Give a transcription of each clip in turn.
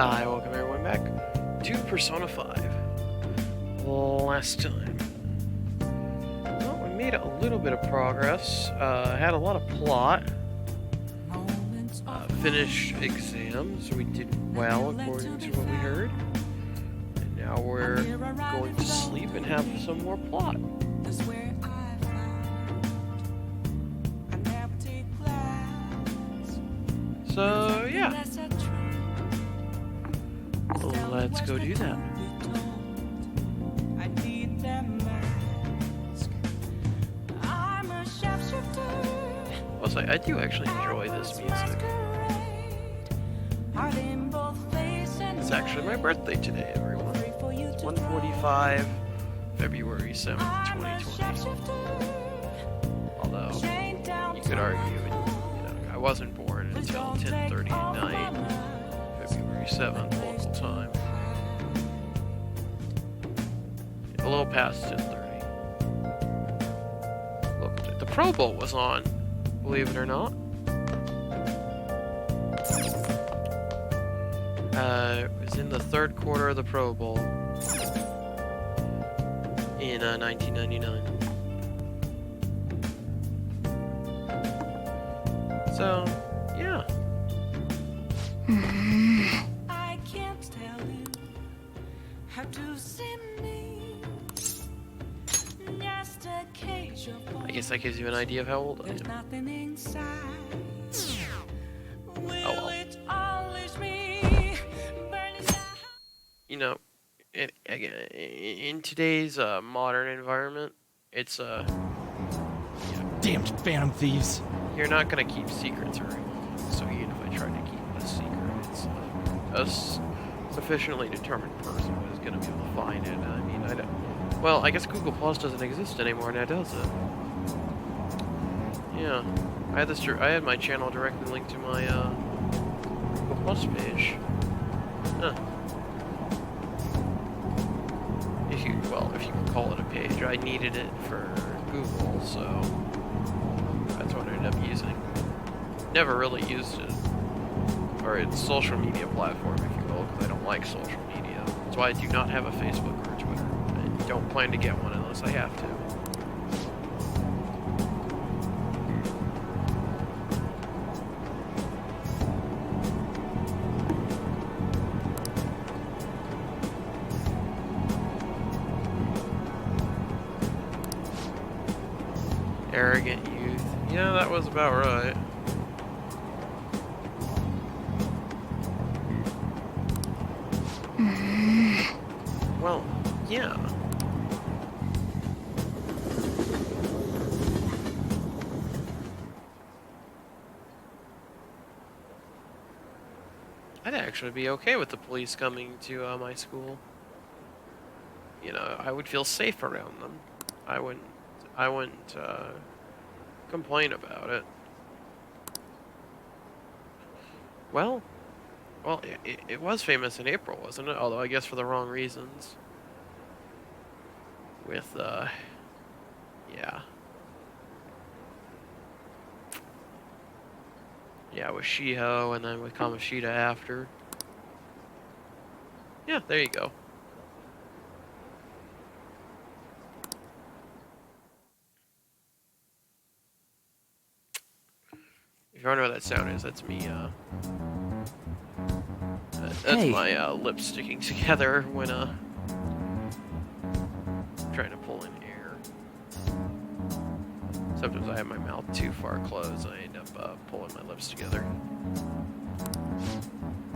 Hi, welcome everyone back to Persona 5. Last time, well, we made a little bit of progress, had a lot of plot, finished exams, we did well according to what we heard, and now we're going to sleep and have some more plot. So, yeah. Let's go do that. Plus, I do actually enjoy this music. It's actually my birthday today, everyone. It's 1:45, February 7th, 2020. Although, you could argue, I wasn't born until 10:30 at night, February 7th, local time. A little past 10:30. Look, the Pro Bowl was on, believe it or not. It was in the third quarter of the Pro Bowl in 1999. So, yeah. I can't tell you how to see me. Just a cage of I guess that gives you an idea of how old I there's am. nothing inside. Oh well. It always me burning down. You know, again, in today's modern environment, it's Damned phantom thieves. you're not gonna keep secrets very long. So even if I try to keep it a secret, it's a sufficiently determined person who is gonna be able to find it. I mean, I don't. Well, I guess Google Plus doesn't exist anymore now, does it? Yeah, I had my channel directly linked to my Google Plus page. Huh. If you can call it a page. I needed it for Google, so that's what I ended up using. Never really used it, or its social media platform, if you will, because I don't like social media. That's why I do not have a Facebook or a Twitter. I don't plan to get one unless I have to. Arrogant youth. Yeah, that was about right. Well, yeah. I'd actually be okay with the police coming to my school. You know, I would feel safe around them. I wouldn't complain about it. Well, it was famous in April, wasn't it? Although I guess for the wrong reasons. With, yeah. Yeah, with Shiho, and then with Kamoshida after. Yeah, there you go. If you wonder what that sound is, that's me, that's Hey. my, lips sticking together when, trying to pull in air. Sometimes I have my mouth too far closed, I end up, pulling my lips together.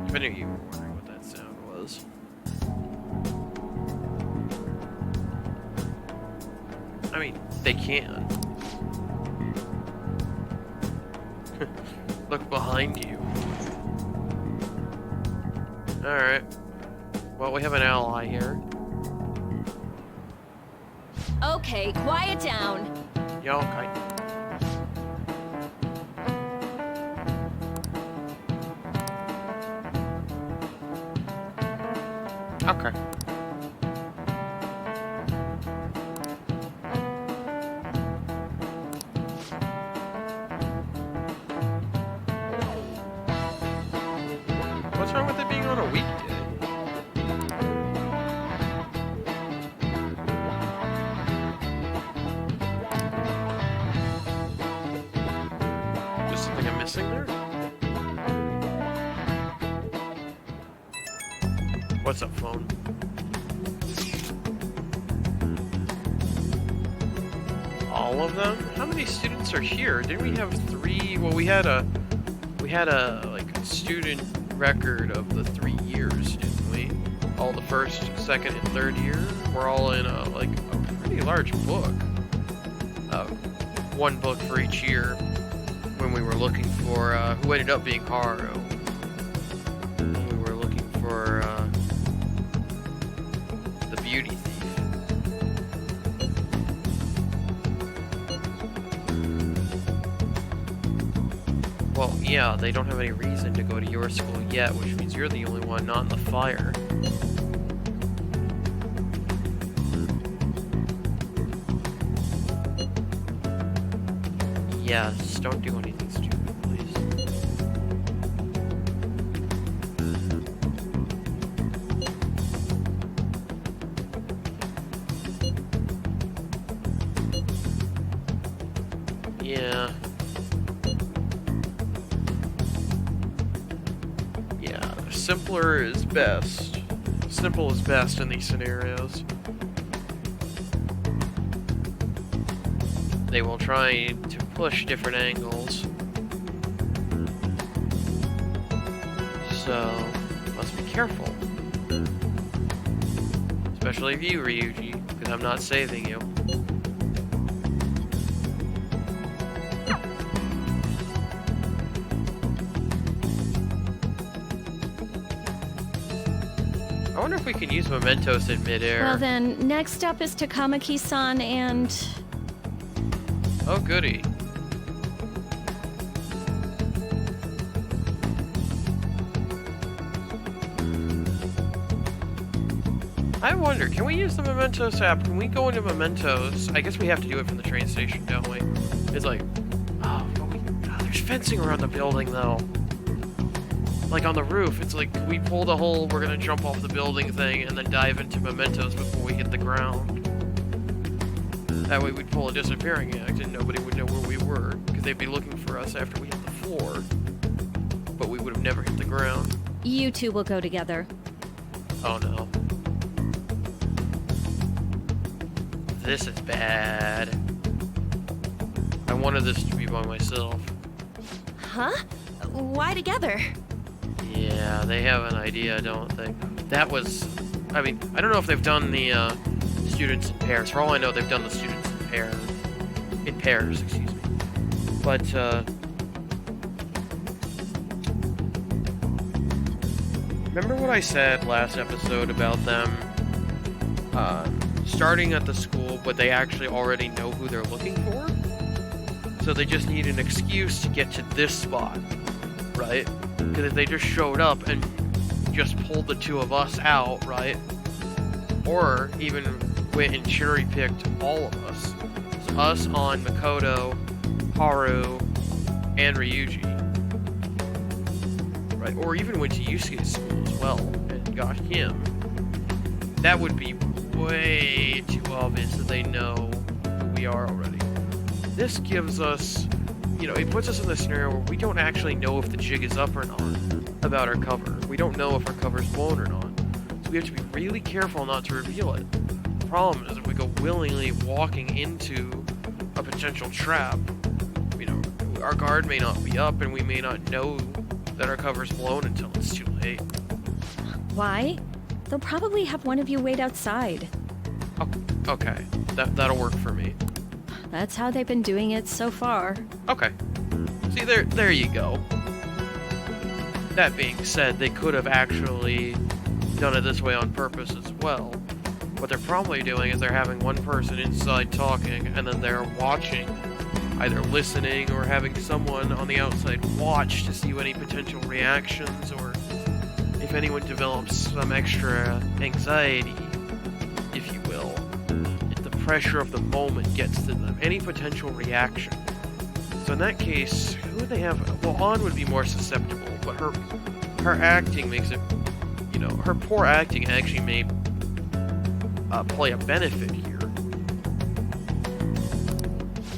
If any of you were wondering what that sound was. I mean, they can. Look behind you. Alright. Well, we have an ally here. Okay, quiet down. Yeah, okay. Okay. What's wrong with it being on a weekday? What's up, phone? All of them? How many students are here? Didn't we have 3? Well, we had a like student record of the 3 years, didn't we? All the first, second, and third year. We're all in a like a pretty large book. One book for each year. When we were looking for who ended up being Haru. When we were looking for the beauty thief. Well, yeah, they don't have any reason to go to your school yet, which means you're the only one not in the fire. Yeah, just don't do anything stupid, please. Yeah. Yeah, simpler is best. Simple is best in these scenarios. They will try to push different angles. So, must be careful. Especially if you, Ryuji, because I'm not saving you. I wonder if we can use mementos in midair. Well then, next up is Takamaki-san and... Oh, goody. I wonder, can we use the Mementos app? Can we go into Mementos? I guess we have to do it from the train station, don't we? It's like, oh, but there's fencing around the building, though. Like on the roof, it's like, we pull the whole, we're gonna jump off the building thing and then dive into Mementos before we hit the ground. That way we'd pull a disappearing act and nobody would know where we were, because they'd be looking for us after we hit the floor. But we would have never hit the ground. You two will go together. Oh no. This is bad. I wanted this to be by myself. Huh? Why together? Yeah, they have an idea, don't they? That was... I mean, I don't know if they've done the students in pairs. For all I know, they've done the students in pairs. In pairs, excuse me. But, remember what I said last episode about them starting at the school, but they actually already know who they're looking for? So they just need an excuse to get to this spot, right? Because if they just showed up and just pulled the two of us out, right? Or even went and cherry-picked all of us. So us on Makoto, Haru, and Ryuji. Right? Or even went to Yusuke's school as well and got him. That would be way too obvious that they know who we are already. This gives us, you know, it puts us in the scenario where we don't actually know if the jig is up or not about our cover. We don't know if our cover's blown or not. So we have to be really careful not to reveal it. The problem is if we go willingly walking into a potential trap, you know, our guard may not be up and we may not know that our cover's blown until it's too late. Why? They'll probably have one of you wait outside. Oh, okay, that'll work for me. That's how they've been doing it so far. Okay. See, there you go. That being said, they could have actually done it this way on purpose as well. What they're probably doing is they're having one person inside talking, and then they're watching, either listening or having someone on the outside watch to see any potential reactions, or if anyone develops some extra anxiety, if you will. If the pressure of the moment gets to them, any potential reaction. So in that case, who would they have? Well, An would be more susceptible, but her acting makes it, you know, her poor acting actually may play a benefit here.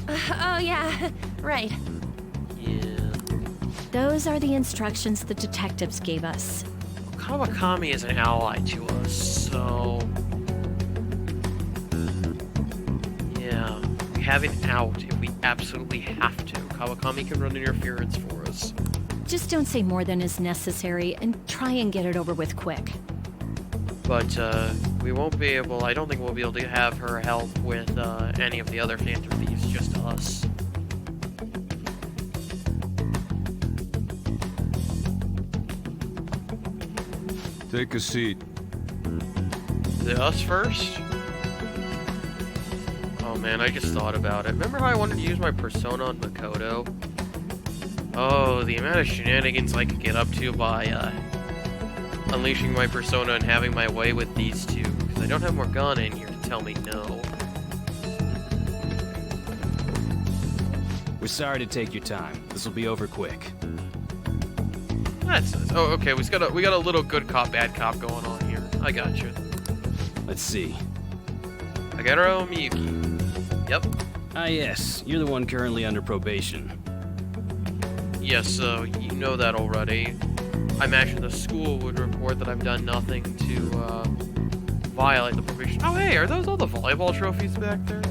Oh yeah, right. Yeah. Those are the instructions the detectives gave us. Kawakami is an ally to us, so... Yeah, we have an out if we absolutely have to. Kawakami can run interference for us. Just don't say more than is necessary and try and get it over with quick. But, we won't be able... I don't think we'll be able to have her help with, any of the other Phantom Thieves, just us. Take a seat. Is it us first? Oh man, I just thought about it. Remember how I wanted to use my persona on Makoto? Oh, the amount of shenanigans I could get up to by, unleashing my persona and having my way with these two. Because I don't have Morgana in here to tell me no. We're sorry to take your time. This will be over quick. That's nice. Oh, okay, we got a little good cop, bad cop going on here. I got you. Let's see. Agero Miyuki. Yep. Ah, yes. You're the one currently under probation. Yes, you know that already. I imagine the school would report that I've done nothing to, violate the probation. Oh, hey, are those all the volleyball trophies back there?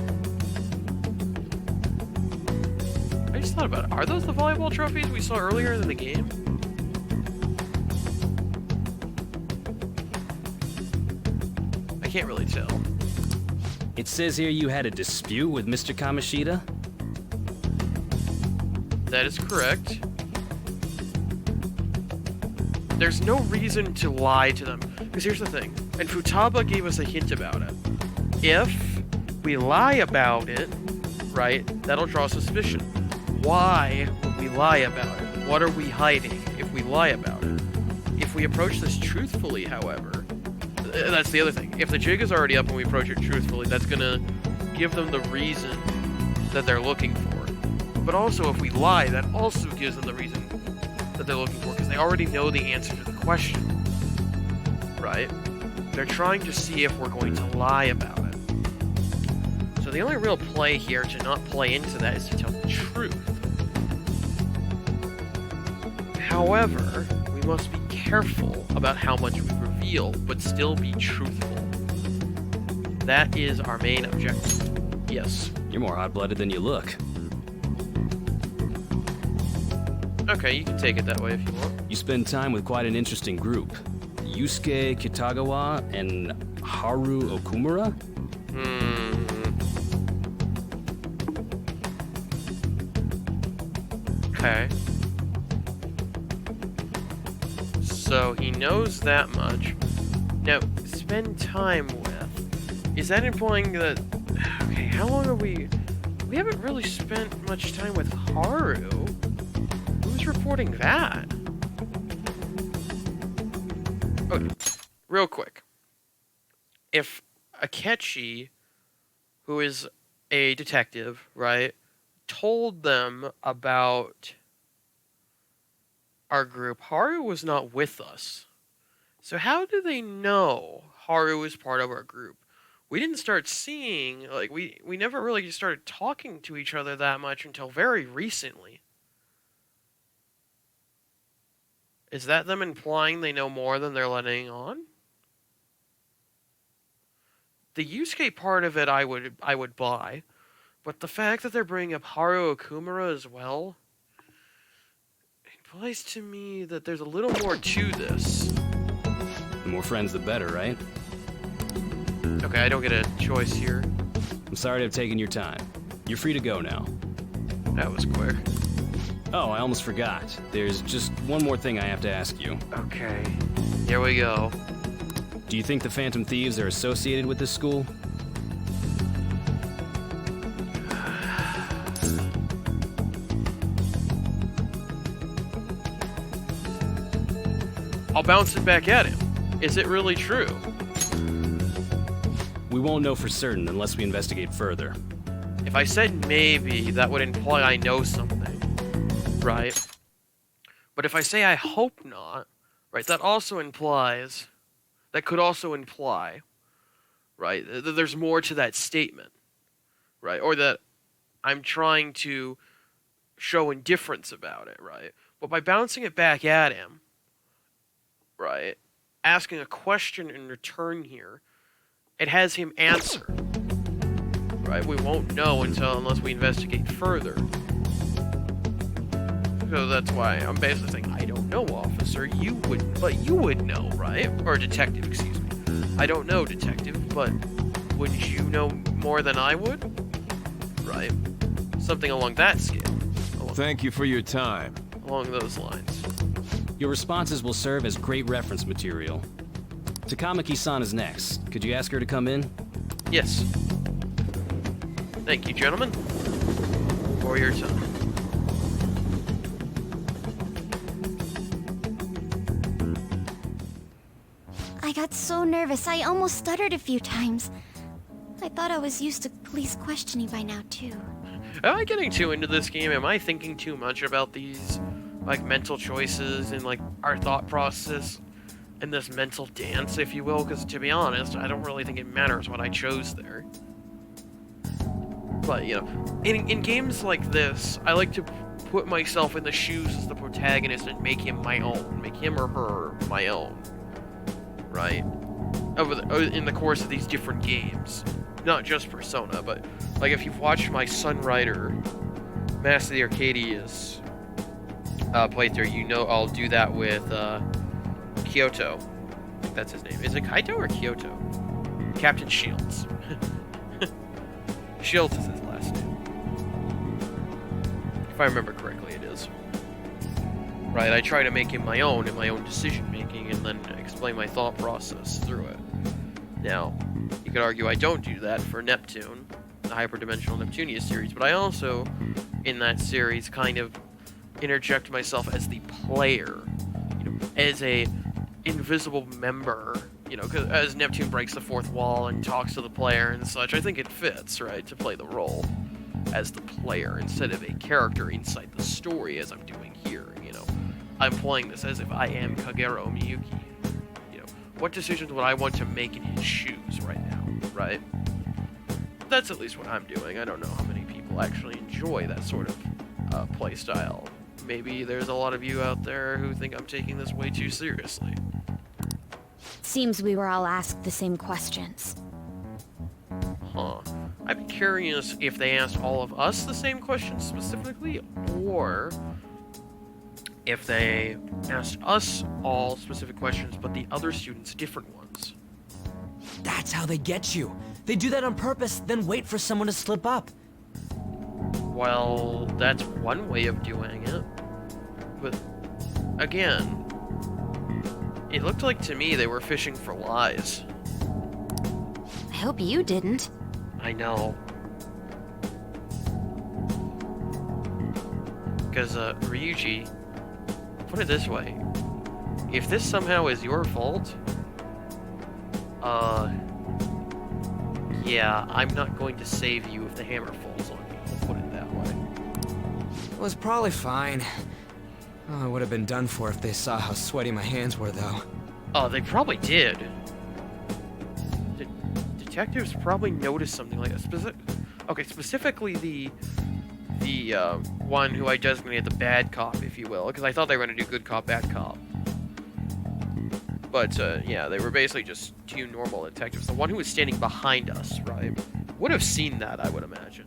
I just thought about it. Are those the volleyball trophies we saw earlier in the game? I can't really tell. It says here you had a dispute with Mr. Kamishita? That is correct. There's no reason to lie to them. Because here's the thing, and Futaba gave us a hint about it. If we lie about it, right, that'll draw suspicion. Why would we lie about it? What are we hiding if we lie about it? If we approach this truthfully, however, that's the other thing. If the jig is already up and we approach it truthfully, that's gonna give them the reason that they're looking for. But also, if we lie, that also gives them the reason that they're looking for, because they already know the answer to the question. Right? They're trying to see if we're going to lie about it. So the only real play here to not play into that is to tell the truth. However, we must be careful about how much we reveal, but still be truthful. That is our main objective. Yes. You're more hot-blooded than you look. Okay, you can take it that way if you want. You spend time with quite an interesting group. Yusuke Kitagawa and Haru Okumura? Okay. So he knows that much. Now, spend time with. Is that implying that... Okay, how long have we... We haven't really spent much time with Haru. Who's reporting that? Okay, real quick. If Akechi, who is a detective, right, told them about our group, Haru was not with us. So how do they know Haru is part of our group? We didn't start seeing, like, we never really started talking to each other that much until very recently. Is that them implying they know more than they're letting on? The Yusuke part of it I would buy, but the fact that they're bringing up Haru Okumura as well implies to me that there's a little more to this. The more friends, the better, right? Okay, I don't get a choice here. I'm sorry to have taken your time. You're free to go now. That was quick. Oh, I almost forgot. There's just one more thing I have to ask you. Okay, here we go. Do you think the Phantom Thieves are associated with this school? I'll bounce it back at him. Is it really true? We won't know for certain unless we investigate further. If I said maybe, that would imply I know something, right? But if I say I hope not, right, that could also imply, right, that there's more to that statement, right? Or that I'm trying to show indifference about it, right? But by bouncing it back at him, right, asking a question in return here, it has him answer. Right? We won't know unless we investigate further. So that's why I'm basically saying, I don't know, officer. You would know, right? Or detective, excuse me. I don't know, detective, but wouldn't you know more than I would? Right? Something along that scale. Thank you for your time. Along those lines. Your responses will serve as great reference material. Takamaki-san is next. Could you ask her to come in? Yes. Thank you, gentlemen, for your time. I got so nervous, I almost stuttered a few times. I thought I was used to police questioning by now, too. Am I getting too into this game? Am I thinking too much about these, like, mental choices and, like, our thought process and this mental dance, if you will? Because, to be honest, I don't really think it matters what I chose there. But, you know, in games like this, I like to put myself in the shoes as the protagonist and make him my own. Make him or her my own. Right? In the course of these different games. Not just Persona, but, like, if you've watched my Sunrider Master of the Arcadius playthrough, you know I'll do that with Kyoto. I think that's his name. Is it Kaito or Kyoto? Captain Shields. Shields is his last name. If I remember correctly, it is. Right, I try to make him my own in my own decision-making and then explain my thought process through it. Now, you could argue I don't do that for Neptune, the Hyperdimensional Neptunia series, but I also, in that series, kind of interject myself as the player, you know, as a invisible member, you know, because as Neptune breaks the fourth wall and talks to the player and such, I think it fits, right, to play the role as the player instead of a character inside the story as I'm doing here, you know. I'm playing this as if I am Kagero Miyuki. You know, what decisions would I want to make in his shoes right now, right? That's at least what I'm doing. I don't know how many people actually enjoy that sort of play style. Maybe there's a lot of you out there who think I'm taking this way too seriously. Seems we were all asked the same questions. Huh. I'd be curious if they asked all of us the same questions specifically, or if they asked us all specific questions, but the other students different ones. That's how they get you. They do that on purpose, then wait for someone to slip up. Well, that's one way of doing it. But, again, it looked like to me they were fishing for lies. I hope you didn't. I know. Because, Ryuji, put it this way. If this somehow is your fault, yeah, I'm not going to save you if the hammer falls on you. I'll put it that way. It was probably fine. Oh, I would have been done for if they saw how sweaty my hands were, though. Oh, they probably did. Detectives probably noticed something like that. Specifically the one who I designated the bad cop, if you will, because I thought they were going to do good cop, bad cop. But, yeah, they were basically just two normal detectives. The one who was standing behind us, right, would have seen that, I would imagine.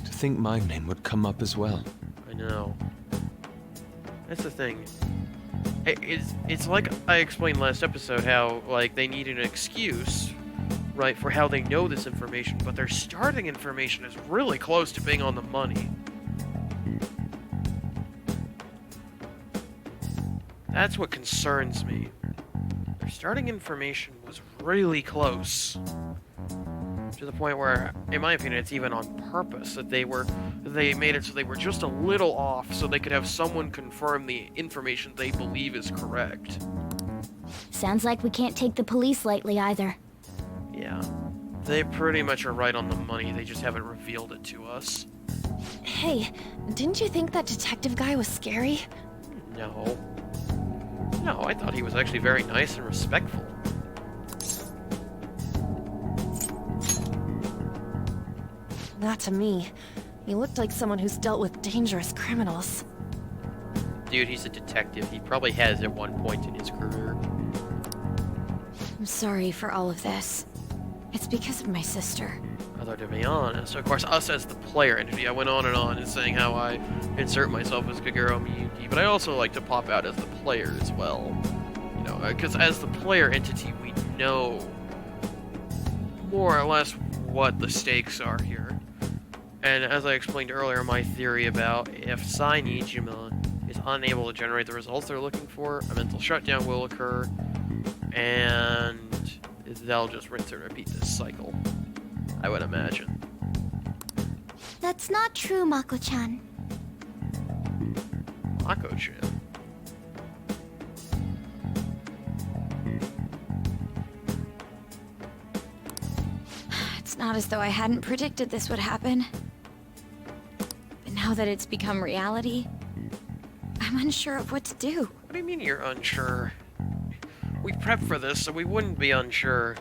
To think my name would come up as well. I know. That's the thing. It's like I explained last episode how, like, they need an excuse, right, for how they know this information, but their starting information is really close to being on the money. That's what concerns me. Their starting information was really close. To the point where, in my opinion, it's even on purpose that they made it so they were just a little off so they could have someone confirm the information they believe is correct. Sounds like we can't take the police lightly either. Yeah. They pretty much are right on the money, they just haven't revealed it to us. Hey, didn't you think that detective guy was scary? No. No, I thought he was actually very nice and respectful. Not to me. He looked like someone who's dealt with dangerous criminals. Dude, he's a detective. He probably has at one point in his career. I'm sorry for all of this. It's because of my sister. Although, to be honest, of course, us as the player entity, I went on and saying how I insert myself as Kagero Miyuki, but I also like to pop out as the player as well. You know, because as the player entity, we know more or less what the stakes are here. And as I explained earlier, my theory about if Sai Nijima is unable to generate the results they're looking for, a mental shutdown will occur, and they'll just rinse and repeat this cycle, I would imagine. That's not true, Mako-chan. Mako-chan. It's not as though I hadn't predicted this would happen. But now that it's become reality, I'm unsure of what to do. What do you mean you're unsure? We prepped for this, so we wouldn't be unsure.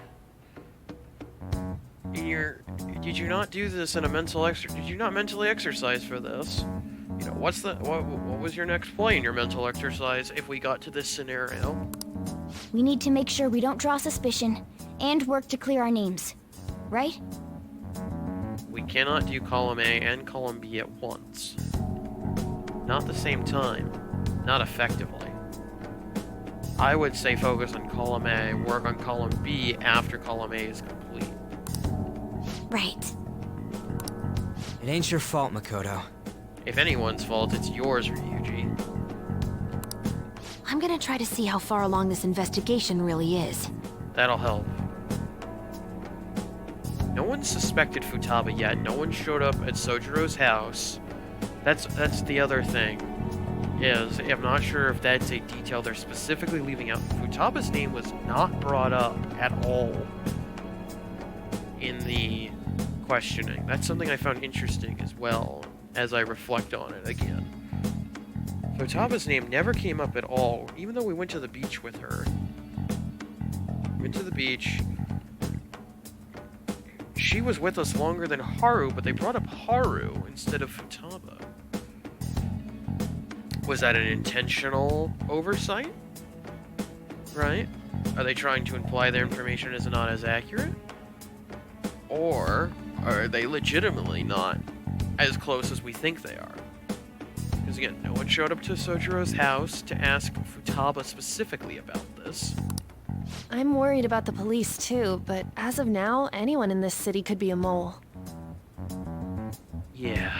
Did you not do this in a did you not mentally exercise for this? You know, what was your next play in your mental exercise if we got to this scenario? We need to make sure we don't draw suspicion, and work to clear our names. Right? We cannot do column A and column B at once. Not the same time. Not effectively. I would say focus on column A, work on column B after column A is complete. Right. It ain't your fault, Makoto. If anyone's fault, it's yours, Ryuji. I'm gonna try to see how far along this investigation really is. That'll help. No one suspected Futaba yet. No one showed up at Sojiro's house. That's the other thing. I'm not sure if that's a detail they're specifically leaving out. Futaba's name was not brought up at all in the questioning. That's something I found interesting as well, as I reflect on it again. Futaba's name never came up at all, even though we went to the beach with her. Went to the beach. She was with us longer than Haru, but they brought up Haru instead of Futaba. Was that an intentional oversight? Right? Are they trying to imply their information is not as accurate? Or are they legitimately not as close as we think they are? Because again, no one showed up to Sojiro's house to ask Futaba specifically about this. I'm worried about the police too, but as of now, anyone in this city could be a mole. Yeah.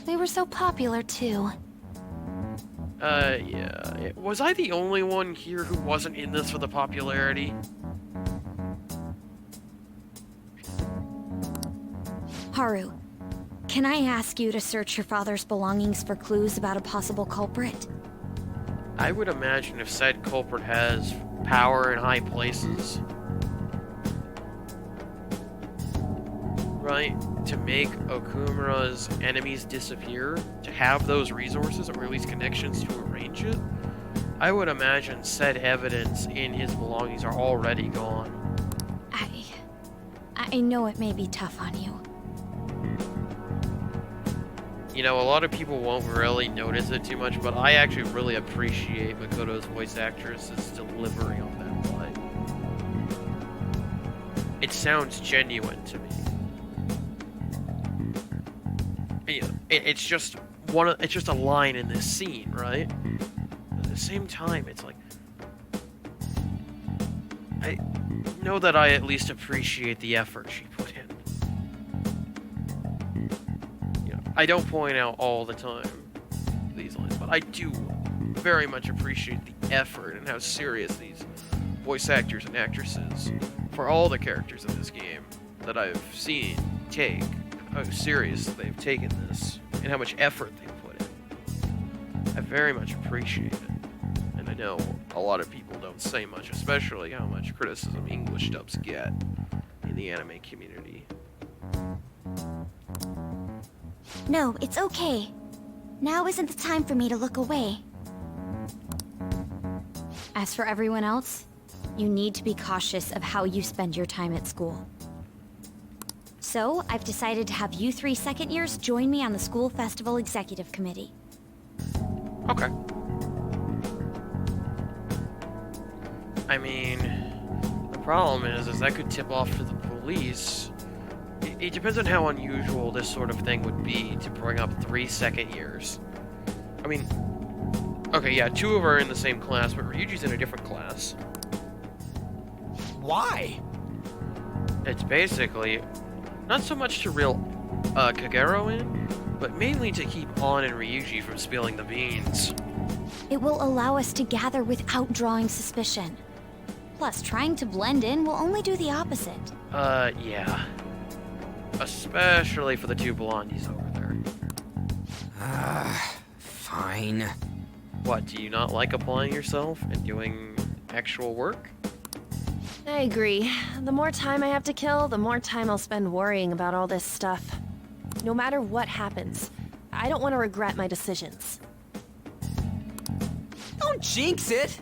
They were so popular too. Yeah. Was I the only one here who wasn't in this for the popularity? Haru, can I ask you to search your father's belongings for clues about a possible culprit? I would imagine if said culprit has power in high places, right, to make Okumura's enemies disappear, to have those resources or at least connections to arrange it, I would imagine said evidence in his belongings are already gone. I know it may be tough on you. You know, a lot of people won't really notice it too much, but I actually really appreciate Makoto's voice actress's delivery on that line. It sounds genuine to me. You know, it's just a line in this scene, right? But at the same time, it's like I know that I at least appreciate the effort she put in. I don't point out all the time these lines, but I do very much appreciate the effort and how serious these voice actors and actresses, for all the characters in this game that I've seen take, how serious they've taken this, and how much effort they've put in. I very much appreciate it. And I know a lot of people don't say much, especially how much criticism English dubs get in the anime community. No, it's okay. Now isn't the time for me to look away. As for everyone else, you need to be cautious of how you spend your time at school. So, I've decided to have you three second years join me on the school festival executive committee. Okay. I mean, the problem is that could tip off to the police. It depends on how unusual this sort of thing would be to bring up 3 second years. I mean, okay, yeah, 2 of them are in the same class, but Ryuji's in a different class. Why? It's basically not so much to reel Kagero in, but mainly to keep On and Ryuji from spilling the beans. It will allow us to gather without drawing suspicion. Plus, trying to blend in will only do the opposite. Yeah. Especially for the 2 blondies over there. Fine. What, do you not like applying yourself and doing actual work? I agree. The more time I have to kill, the more time I'll spend worrying about all this stuff. No matter what happens, I don't want to regret my decisions. Don't jinx it!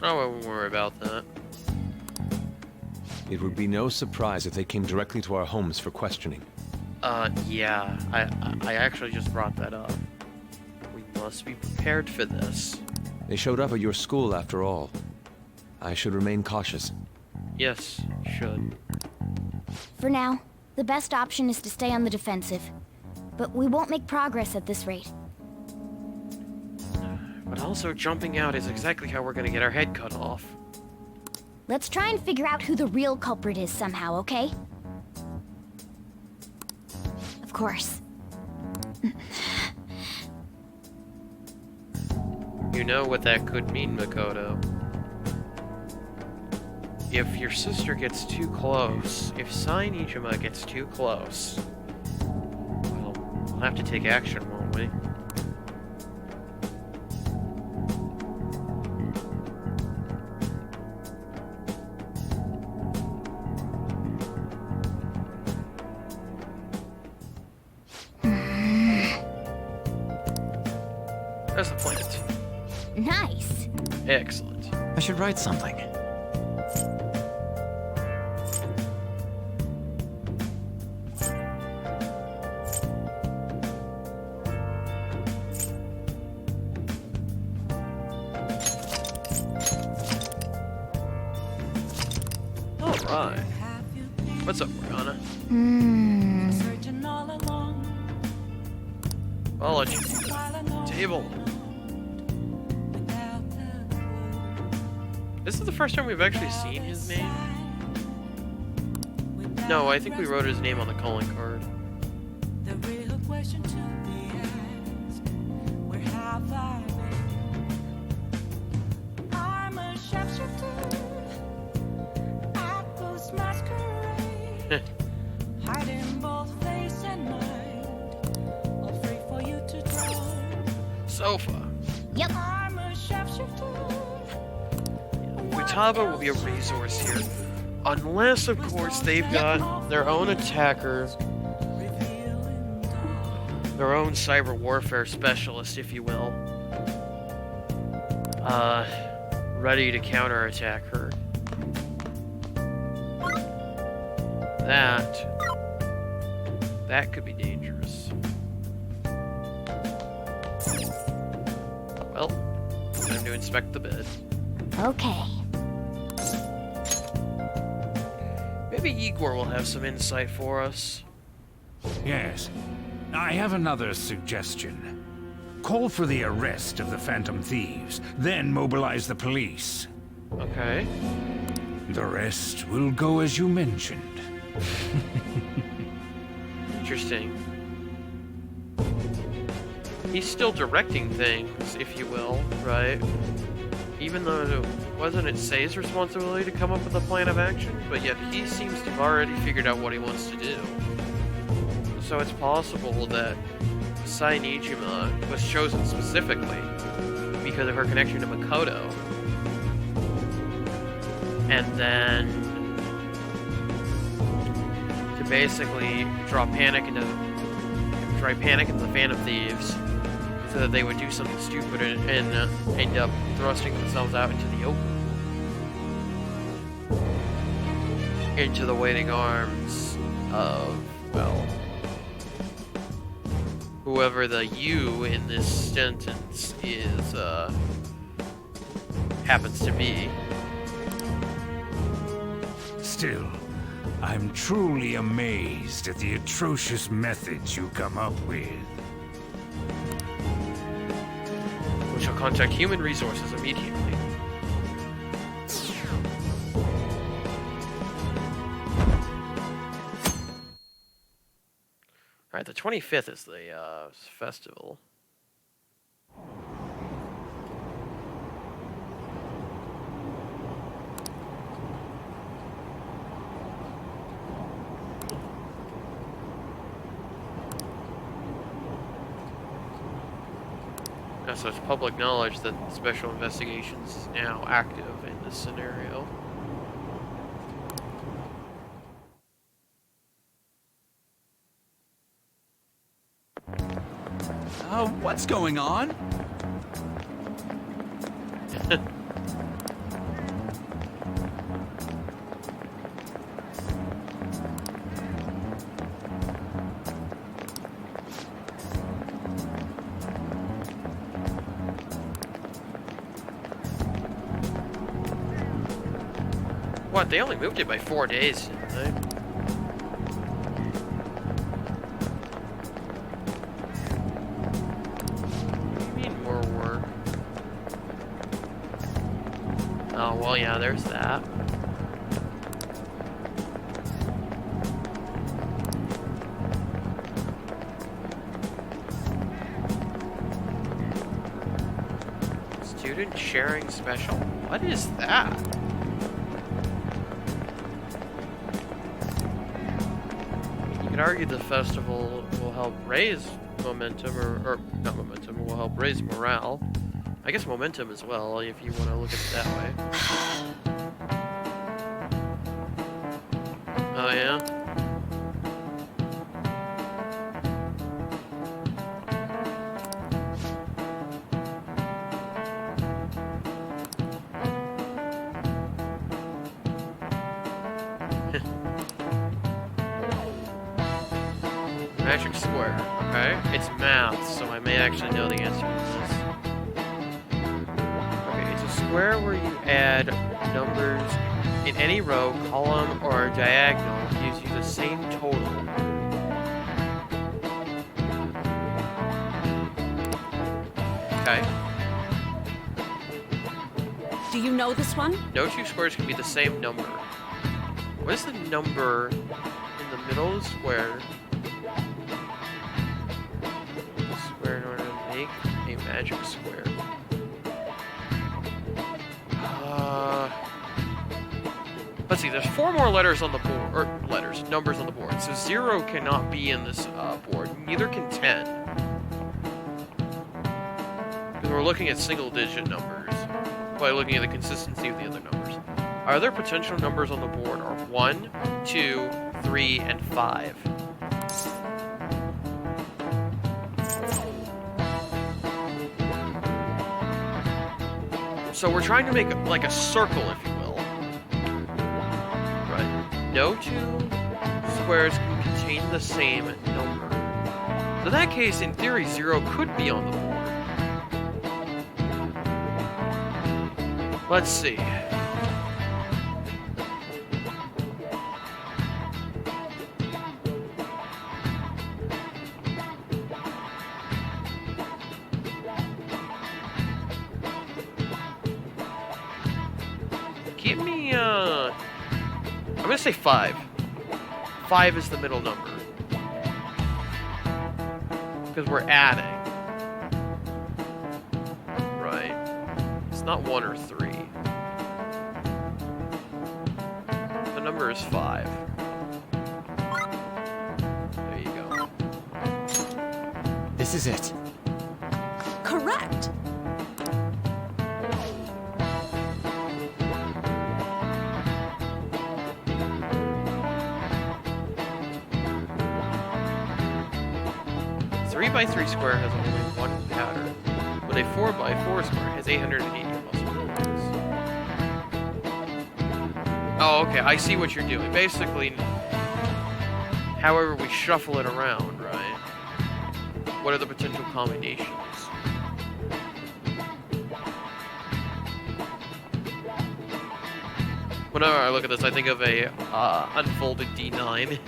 Oh, I won't worry about that. It would be no surprise if they came directly to our homes for questioning. Yeah. I actually just brought that up. We must be prepared for this. They showed up at your school after all. I should remain cautious. Yes, should. For now, the best option is to stay on the defensive. But we won't make progress at this rate. But also, jumping out is exactly how we're gonna get our head cut off. Let's try and figure out who the real culprit is somehow, okay? Of course. You know what that could mean, Makoto. If your sister gets too close, if Sai Nijima gets too close, well, we'll have to take action, won't we? There's the plant. Nice. Excellent. I should write something. Alright. What's up, Morgana? Searching all along, I'll let you table. without the clue. This is the first time we've actually seen his name. No, I think we wrote his name on the calling card. The real question to be asked, where have I been? I'm a sharpshooter at this masquerade, hiding both face and mind, all free for you to draw. Sofa. Yep. I'm a sharpshooter. Futaba will be a resource here. Unless, of course, they've got their own attacker, their own cyber warfare specialist, if you will, ready to counterattack her. That could be dangerous. Well, time to inspect the bed. Okay. Maybe Igor will have some insight for us. Yes. I have another suggestion. Call for the arrest of the Phantom Thieves, then mobilize the police. Okay. The rest will go as you mentioned. Interesting. He's still directing things, if you will, right? Even though wasn't it Sei's responsibility to come up with a plan of action, but yet he seems to have already figured out what he wants to do. So it's possible that Sai Nijima was chosen specifically because of her connection to Makoto. And then to basically draw panic into the Phantom Thieves so that they would do something stupid and end up thrusting themselves out into the open. Into the waiting arms of, well, whoever the you in this sentence is, happens to be. Still, I'm truly amazed at the atrocious methods you come up with. We shall contact human resources immediately. Alright, the 25th is the festival. So it's public knowledge that Special Investigations is now active in this scenario. What's going on? What? They only moved it by 4 days, didn't they? What do you mean more work? Oh, well, yeah, there's that. Student sharing special? What is that? You could argue the festival will help raise momentum, or not momentum, will help raise morale. I guess momentum as well, if you want to look at it that way. Oh yeah? Magic square, okay? It's math, so I may actually know the answer to this. Okay, it's a square where you add numbers in any row, column, or diagonal gives you the same total. Okay. Do you know this one? No two squares can be the same number. What is the number in the middle of the square? Square in order to make a magic square. Let's see, there's 4 more letters on the board, or numbers on the board. So 0 cannot be in this board, neither can 10. Because we're looking at single-digit numbers, by looking at the consistency of the other numbers. Our other potential numbers on the board are 1, 2, 3, and 5. So we're trying to make like a circle, if you will. Right. No two squares can contain the same number. So in that case, in theory, 0 could be on the board. Let's see. Give me, I'm gonna say 5. 5 is the middle number. Because we're adding. Right. It's not 1 or 3. The number is 5. There you go. This is it. Correct. A 3x3 square has only one pattern, but a 4x4 square has 880 possibilities. Oh, okay, I see what you're doing. Basically, however we shuffle it around, right? What are the potential combinations? Whenever I look at this, I think of a unfolded D9.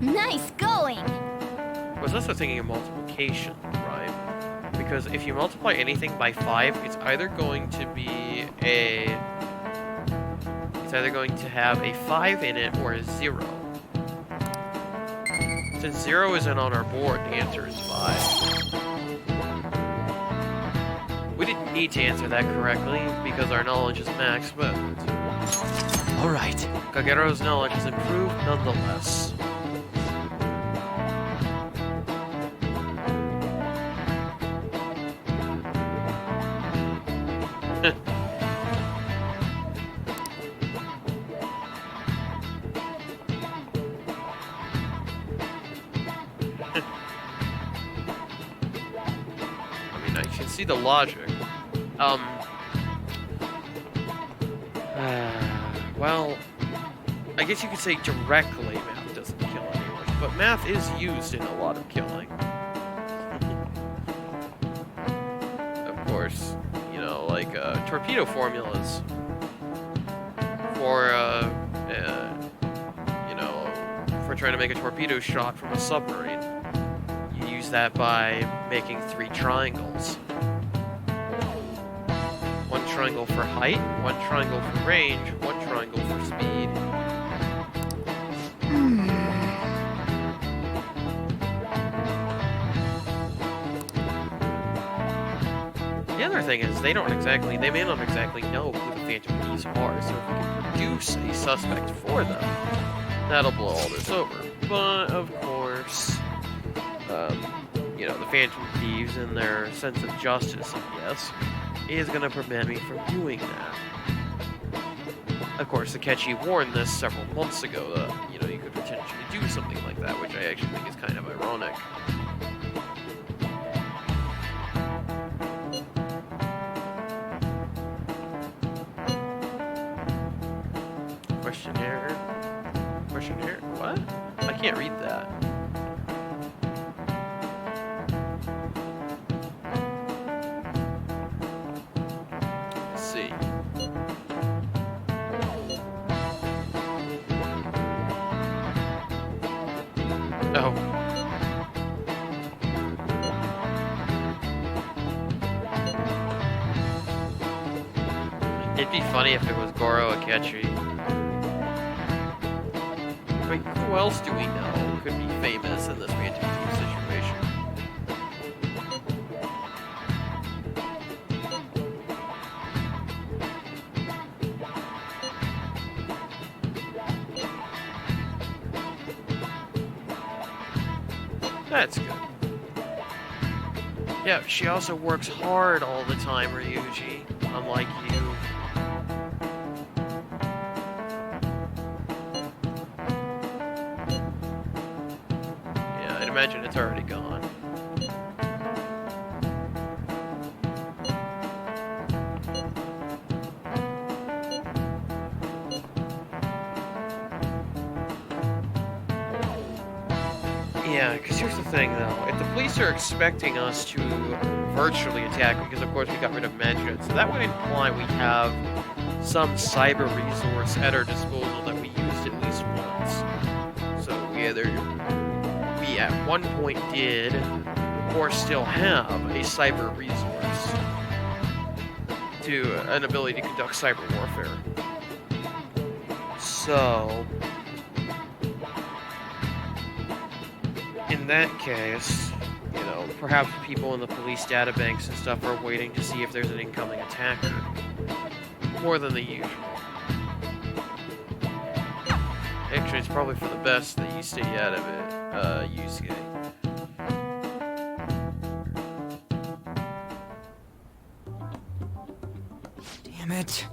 Nice going! I was also thinking of multiplication, right? Because if you multiply anything by 5, it's either going to be a... It's either going to have a 5 in it or a 0. Since 0 isn't on our board, the answer is 5. We didn't need to answer that correctly because our knowledge is max, but... Alright. Kagero's knowledge has improved nonetheless. See the logic. Well, I guess you could say directly math doesn't kill anyone, but math is used in a lot of killing. Of course, you know, like torpedo formulas for, you know, for trying to make a torpedo shot from a submarine. You use that by making 3 triangles. 1 triangle for height, 1 triangle for range, 1 triangle for speed. The other thing is, they may not exactly know who the Phantom Thieves are, so if we can produce a suspect for them, that'll blow all this over. But, of course, you know, the Phantom Thieves and their sense of justice, I guess, is going to prevent me from doing that. Of course, Akechi warned this several months ago that, you know, you could potentially do something like that, which I actually think is kind of ironic. Questionnaire? Questionnaire? What? I can't read that. Oh. It'd be funny if it was Goro Akechi. Wait, who else do we know could be famous in this Phantom Thieves situation? That's good. Yeah, she also works hard all the time, Ryuji, unlike you. Yeah, I'd imagine it's already gone. Yeah, because here's the thing, though. If the police are expecting us to virtually attack, because of course we got rid of Magic, so that would imply we have some cyber resource at our disposal that we used at least once. So we at one point did, or still have, a cyber resource to an ability to conduct cyber warfare. So... in that case, you know, perhaps people in the police databanks and stuff are waiting to see if there's an incoming attacker. More than the usual. Actually, it's probably for the best that you stay out of it, Yusuke. Damn it.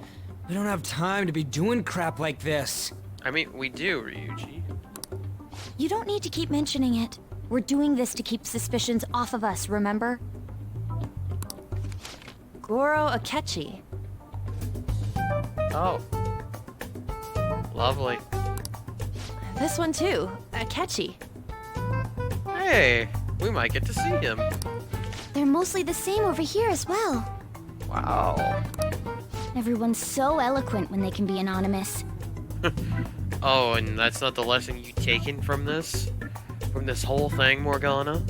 We don't have time to be doing crap like this. I mean, we do, Ryuji. You don't need to keep mentioning it. We're doing this to keep suspicions off of us, remember? Goro Akechi. Oh. Lovely. This one too, Akechi. Hey, we might get to see him. They're mostly the same over here as well. Wow. Everyone's so eloquent when they can be anonymous. Oh, and that's not the lesson you've taken from this? From this whole thing, Morgana?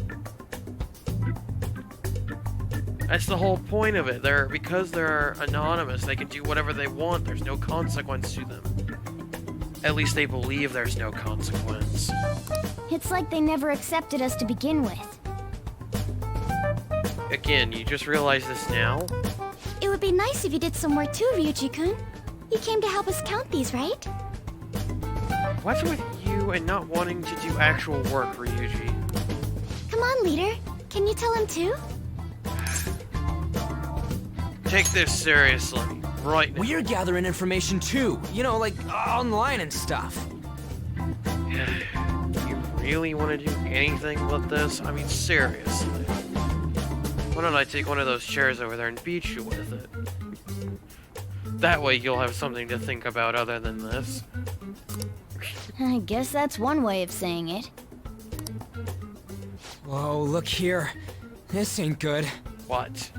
That's the whole point of it. Because they're anonymous, they can do whatever they want. There's no consequence to them. At least they believe there's no consequence. It's like they never accepted us to begin with. Again, you just realize this now? It would be nice if you did some work too, Ryuji-kun. You came to help us count these, right? What's with you and not wanting to do actual work, Ryuji? Come on, leader. Can you tell him too? Take this seriously, right now. We're gathering information too. You know, like online and stuff. You really want to do anything with this? I mean, seriously. Why don't I take one of those chairs over there and beat you with it? That way you'll have something to think about other than this. I guess that's one way of saying it. Whoa, look here. This ain't good. What?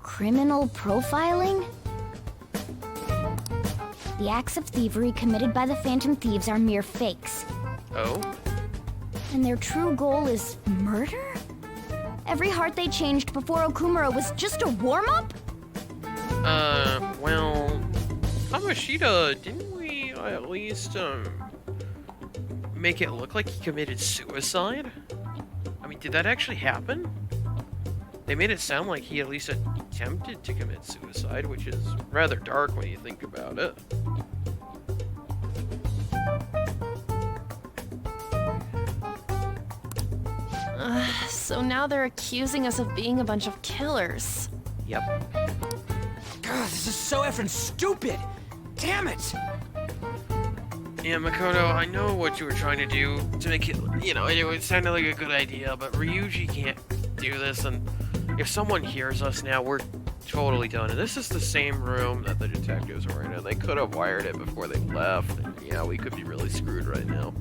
Criminal profiling? The acts of thievery committed by the Phantom Thieves are mere fakes. Oh? And their true goal is murder? Every heart they changed before Okumura was just a warm-up? Well... Shido, didn't we at least, make it look like he committed suicide? I mean, did that actually happen? They made it sound like he at least attempted to commit suicide, which is rather dark when you think about it. So now they're accusing us of being a bunch of killers. Yep. God, this is so effing stupid! Damn it! Yeah, Makoto, I know what you were trying to do to make it, it sounded like a good idea, but Ryuji can't do this, and if someone hears us now, we're totally done. And this is the same room that the detectives were in, and they could have wired it before they left, and yeah, we could be really screwed right now.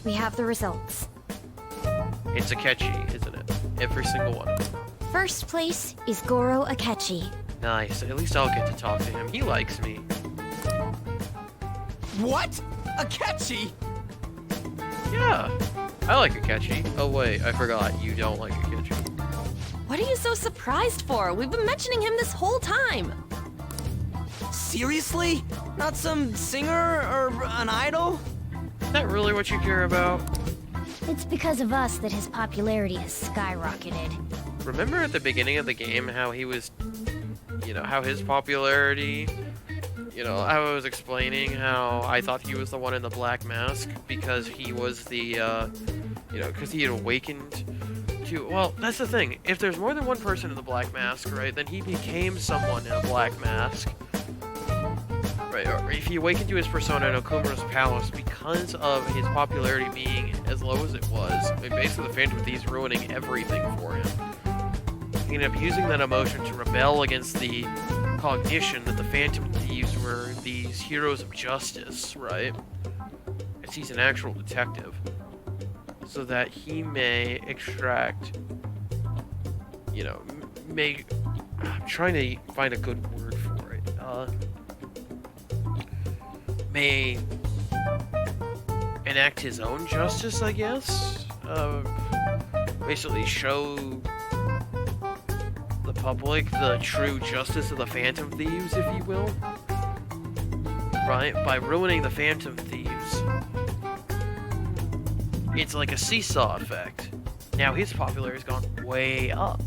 We have the results. It's Akechi, isn't it? Every single one. First place is Goro Akechi. Nice, at least I'll get to talk to him. He likes me. What? Akechi? Yeah, I like Akechi. Oh wait, I forgot, you don't like Akechi. What are you so surprised for? We've been mentioning him this whole time. Seriously? Not some singer or an idol? Is that really what you care about? It's because of us that his popularity has skyrocketed. Remember at the beginning of the game how he was, how his popularity, I was explaining how I thought he was the one in the black mask because he was the, because he had awakened to, well, that's the thing. If there's more than one person in the black mask, right, then he became someone in a black mask. Right, or if he awakened to his persona in Okumura's palace because of his popularity being as low as it was, I mean, basically the Phantom Thieves ruining everything for him. He ended up using that emotion to rebel against the cognition that the Phantom Thieves were these heroes of justice, right? As he's an actual detective. So that he may extract, I'm trying to find a good word for it. May enact his own justice, I guess? Basically show the public the true justice of the Phantom Thieves, if you will. Right? By ruining the Phantom Thieves, it's like a seesaw effect. Now his popularity's gone way up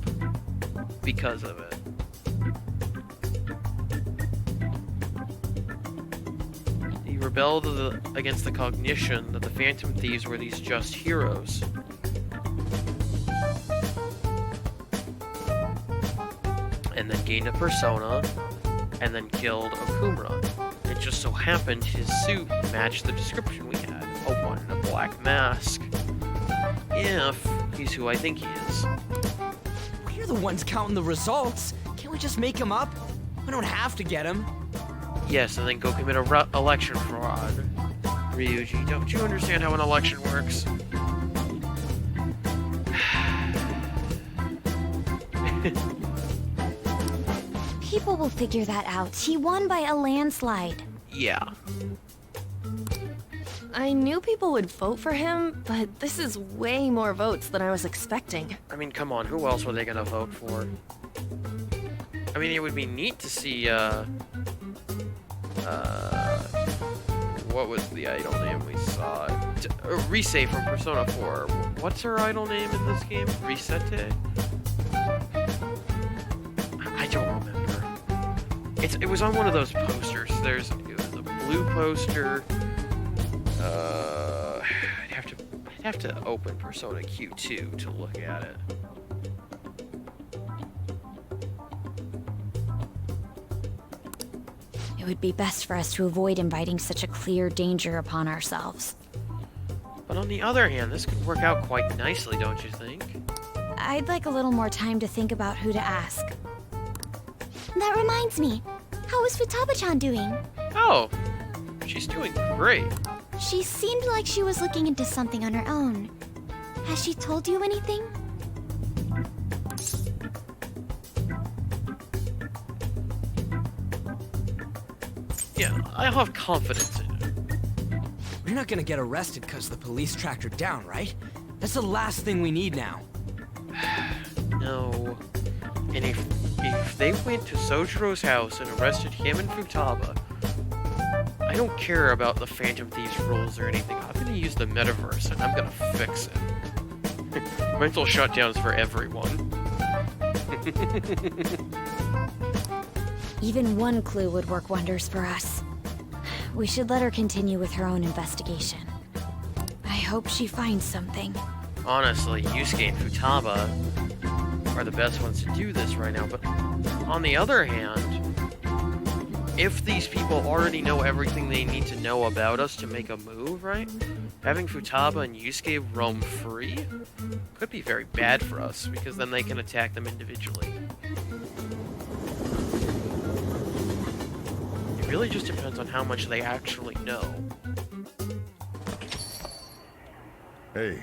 because of it. He rebelled against the cognition that the Phantom Thieves were these just heroes. And then gained a persona, and then killed Okumura. It just so happened his suit matched the description we had, a one in a black mask. If he's who I think he is. We're the ones counting the results. Can't we just make him up? We don't have to get him. Yes, and then go commit a election fraud. Ryuji, don't you understand how an election works? People will figure that out. He won by a landslide. Yeah. I knew people would vote for him, but this is way more votes than I was expecting. I mean, come on, who else were they gonna vote for? I mean, it would be neat to see, what was the idol name we saw? Rise from Persona 4. What's her idol name in this game? Risete? I don't remember. It was on one of those posters. It was a blue poster. I'd have to open Persona Q2 to look at it. It would be best for us to avoid inviting such a clear danger upon ourselves. But on the other hand, this could work out quite nicely, don't you think? I'd like a little more time to think about who to ask. That reminds me. How is Futaba-chan doing? Oh, she's doing great. She seemed like she was looking into something on her own. Has she told you anything? Yeah, I have confidence in her. We're not gonna get arrested because the police tracked her down, right? That's the last thing we need now. No. And if they went to Sojiro's house and arrested him and Futaba, I don't care about the Phantom Thieves rules or anything. I'm gonna use the metaverse and I'm gonna fix it. Mental shutdowns for everyone. Even one clue would work wonders for us. We should let her continue with her own investigation. I hope she finds something. Honestly, Yusuke and Futaba are the best ones to do this right now, but on the other hand, if these people already know everything they need to know about us to make a move, right? Having Futaba and Yusuke roam free could be very bad for us, because then they can attack them individually. It really just depends on how much they actually know. Hey.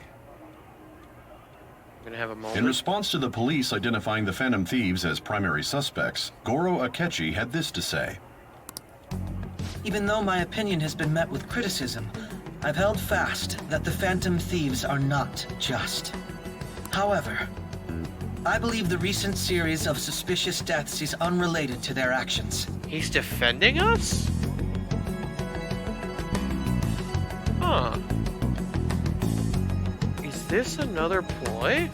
I'm gonna have a moment. In response to the police identifying the Phantom Thieves as primary suspects, Goro Akechi had this to say. Even though my opinion has been met with criticism, I've held fast that the Phantom Thieves are not just. However, I believe the recent series of suspicious deaths is unrelated to their actions. He's defending us? Huh. Is this another ploy?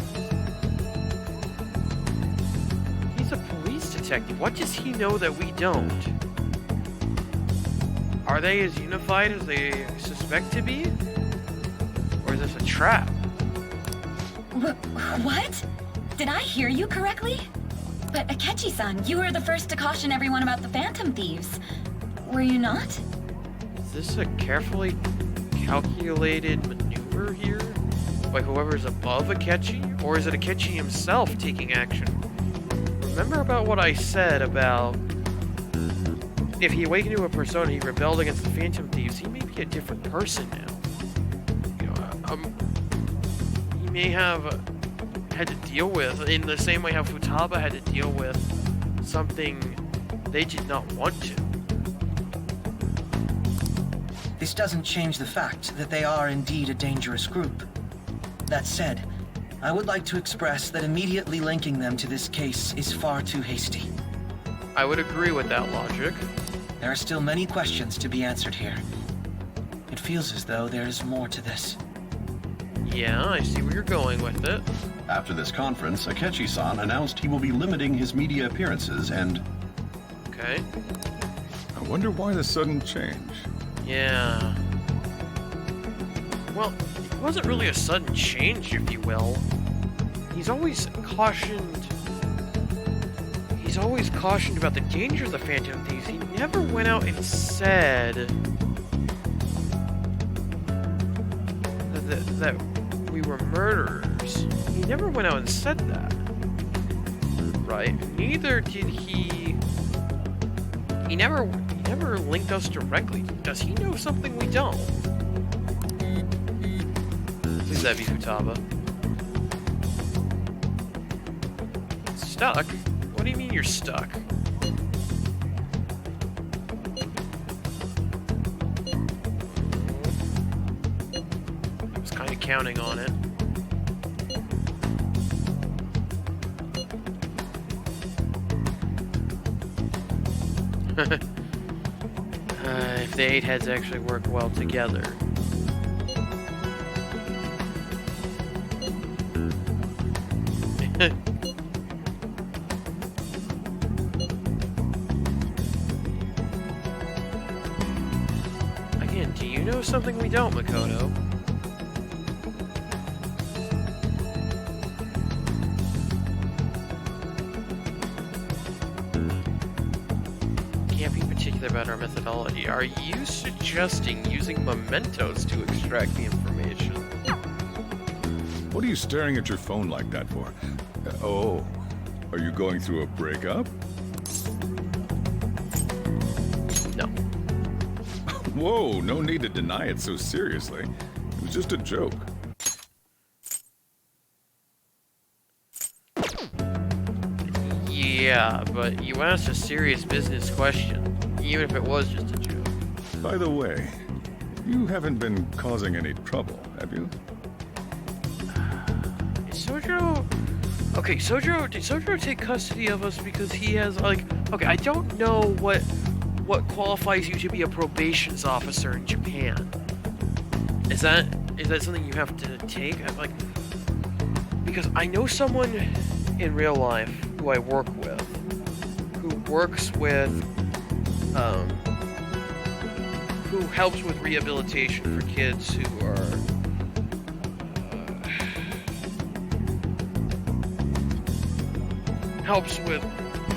He's a police detective. What does he know that we don't? Are they as unified as they suspect to be? Or is this a trap? What? Did I hear you correctly? But Akechi-san, you were the first to caution everyone about the Phantom Thieves. Were you not? Is this a carefully calculated maneuver here? By whoever's above Akechi? Or is it Akechi himself taking action? Remember about what I said about if he awakened to a persona, he rebelled against the Phantom Thieves, he may be a different person now. You know, he may have had to deal with, in the same way how Futaba had to deal with something they did not want to. This doesn't change the fact that they are indeed a dangerous group. That said, I would like to express that immediately linking them to this case is far too hasty. I would agree with that logic. There are still many questions to be answered here. It feels as though there is more to this. Yeah, I see where you're going with it. After this conference, Akechi-san announced he will be limiting his media appearances and... Okay. I wonder why the sudden change. Yeah. Well, it wasn't really a sudden change, if you will. He's always cautioned about the danger of the Phantom Thieves. He never went out and said that we were murderers. He never went out and said that. Right? Neither did he... He never linked us directly. Does he know something we don't? Zebi Futaba. Stuck? What do you mean you're stuck? I was kind of counting on it. If the 8 heads actually work well together. Again, do you know something we don't, Makoto? Can't be particular about our methodology. Are you suggesting using mementos to extract the information? What are you staring at your phone like that for? Oh, are you going through a breakup? No. Whoa, no need to deny it so seriously. It was just a joke. Yeah, but you asked a serious business question, even if it was just a joke. By the way, you haven't been causing any trouble, have you? Is Sojiro... Okay, did Sojiro take custody of us because he has, like... Okay, I don't know what qualifies you to be a probations officer in Japan. Is that something you have to take? Like... Because I know someone in real life who I work with, who works with, who helps with rehabilitation for kids who are, helps with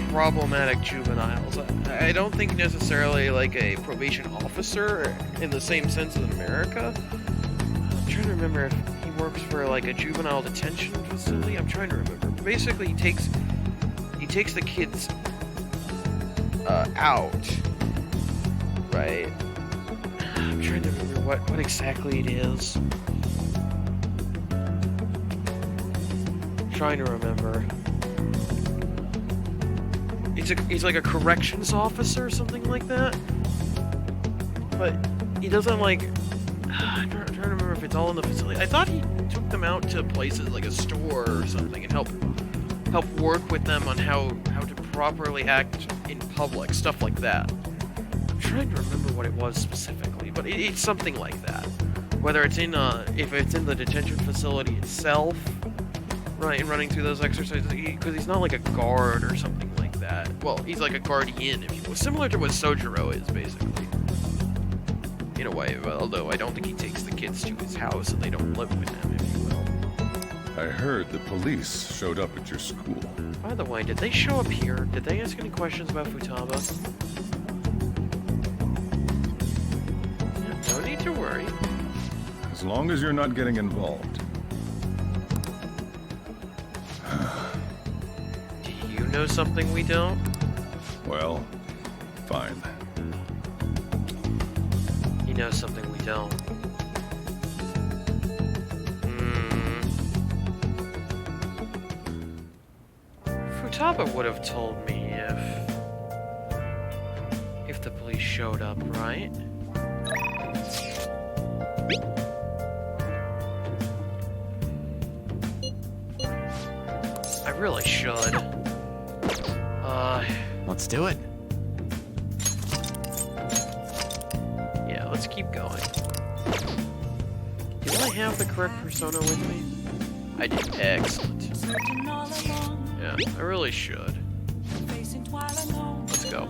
problematic juveniles. I don't think necessarily like a probation officer in the same sense as in America. I'm trying to remember if he works for like a juvenile detention facility. I'm trying to remember. Basically, he takes the kids out, right? I'm trying to remember what exactly it is. I'm trying to remember. He's like a corrections officer or something like that. But he doesn't like... I'm trying to remember if it's all in the facility. I thought he took them out to places like a store or something and help work with them on how to properly act in public, stuff like that. I'm trying to remember what it was specifically, but it's something like that. Whether it's in if it's in the detention facility itself, right, and running through those exercises, because he's not like a guard or something like that. Well, he's like a guardian, if you will, similar to what Sojiro is, basically. In a way, although I don't think he takes the kids to his house and they don't live with him, if you will. I heard the police showed up at your school. By the way, did they show up here? Did they ask any questions about Futaba? Yeah, no need to worry. As long as you're not getting involved. Do you know something we don't? Well, fine. You know something we don't. Futaba would have told me if the police showed up, right? I really should. Let's do it. Yeah, let's keep going. Do I have the correct persona with me? I do. Excellent. Yeah, I really should. Let's go.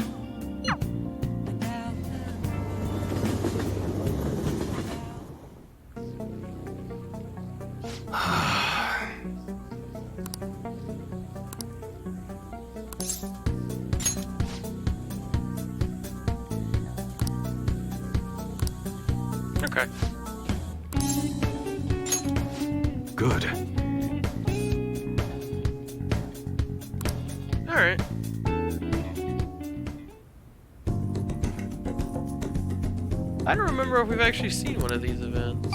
Okay. Good. Alright. I don't remember if we've actually seen one of these events.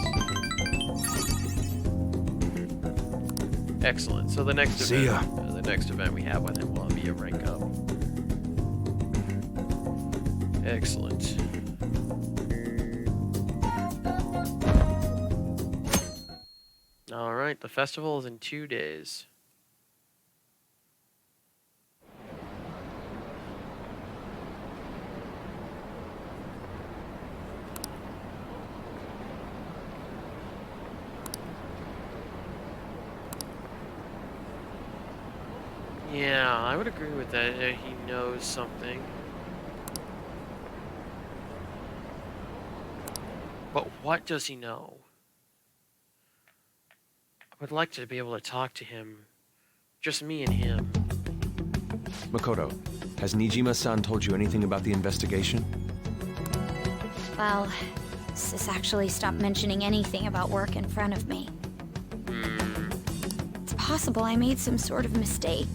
Excellent. So the next See ya. the next event we have with him will be a rank up. Excellent. All right, the festival is in 2 days. Yeah, I would agree with that. He knows something. But what does he know? I would like to be able to talk to him. Just me and him. Makoto, has Nijima-san told you anything about the investigation? Well, Sis actually stopped mentioning anything about work in front of me. It's possible I made some sort of mistake.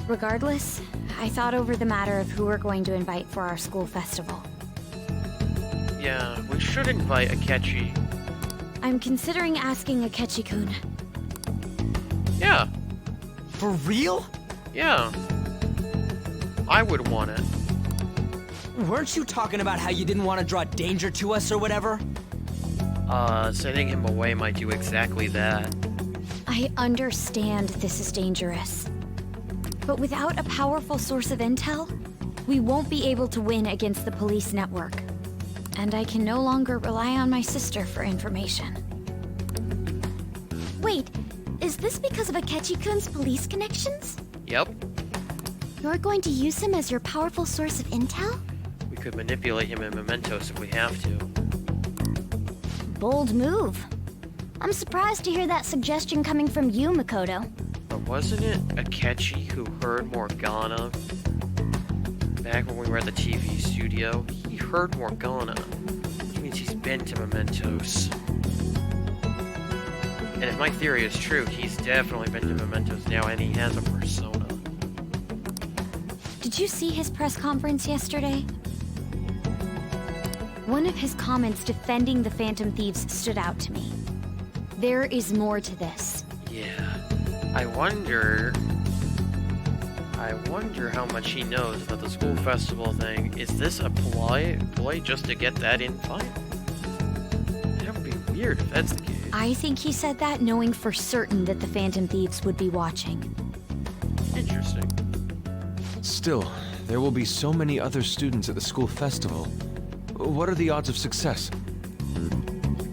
Regardless, I thought over the matter of who we're going to invite for our school festival. Yeah, we should invite Akechi. I'm considering asking Akechi-kun. Yeah. For real? Yeah. I would want it. Weren't you talking about how you didn't want to draw danger to us or whatever? Sending him away might do exactly that. I understand this is dangerous. But without a powerful source of intel, we won't be able to win against the police network. And I can no longer rely on my sister for information. Wait, is this because of Akechi-kun's police connections? Yep. You're going to use him as your powerful source of intel? We could manipulate him in Mementos if we have to. Bold move. I'm surprised to hear that suggestion coming from you, Makoto. But wasn't it Akechi who heard Morgana back when we were at the TV studio? He heard Morgana, which means he's been to Mementos. And if my theory is true, he's definitely been to Mementos now, and he has a persona. Did you see his press conference yesterday? One of his comments defending the Phantom Thieves stood out to me. There is more to this. Yeah. I wonder how much he knows about the school festival thing. Is this a ploy just to get that invite? That would be weird if that's the case. I think he said that knowing for certain that the Phantom Thieves would be watching. Interesting. Still, there will be so many other students at the school festival. What are the odds of success?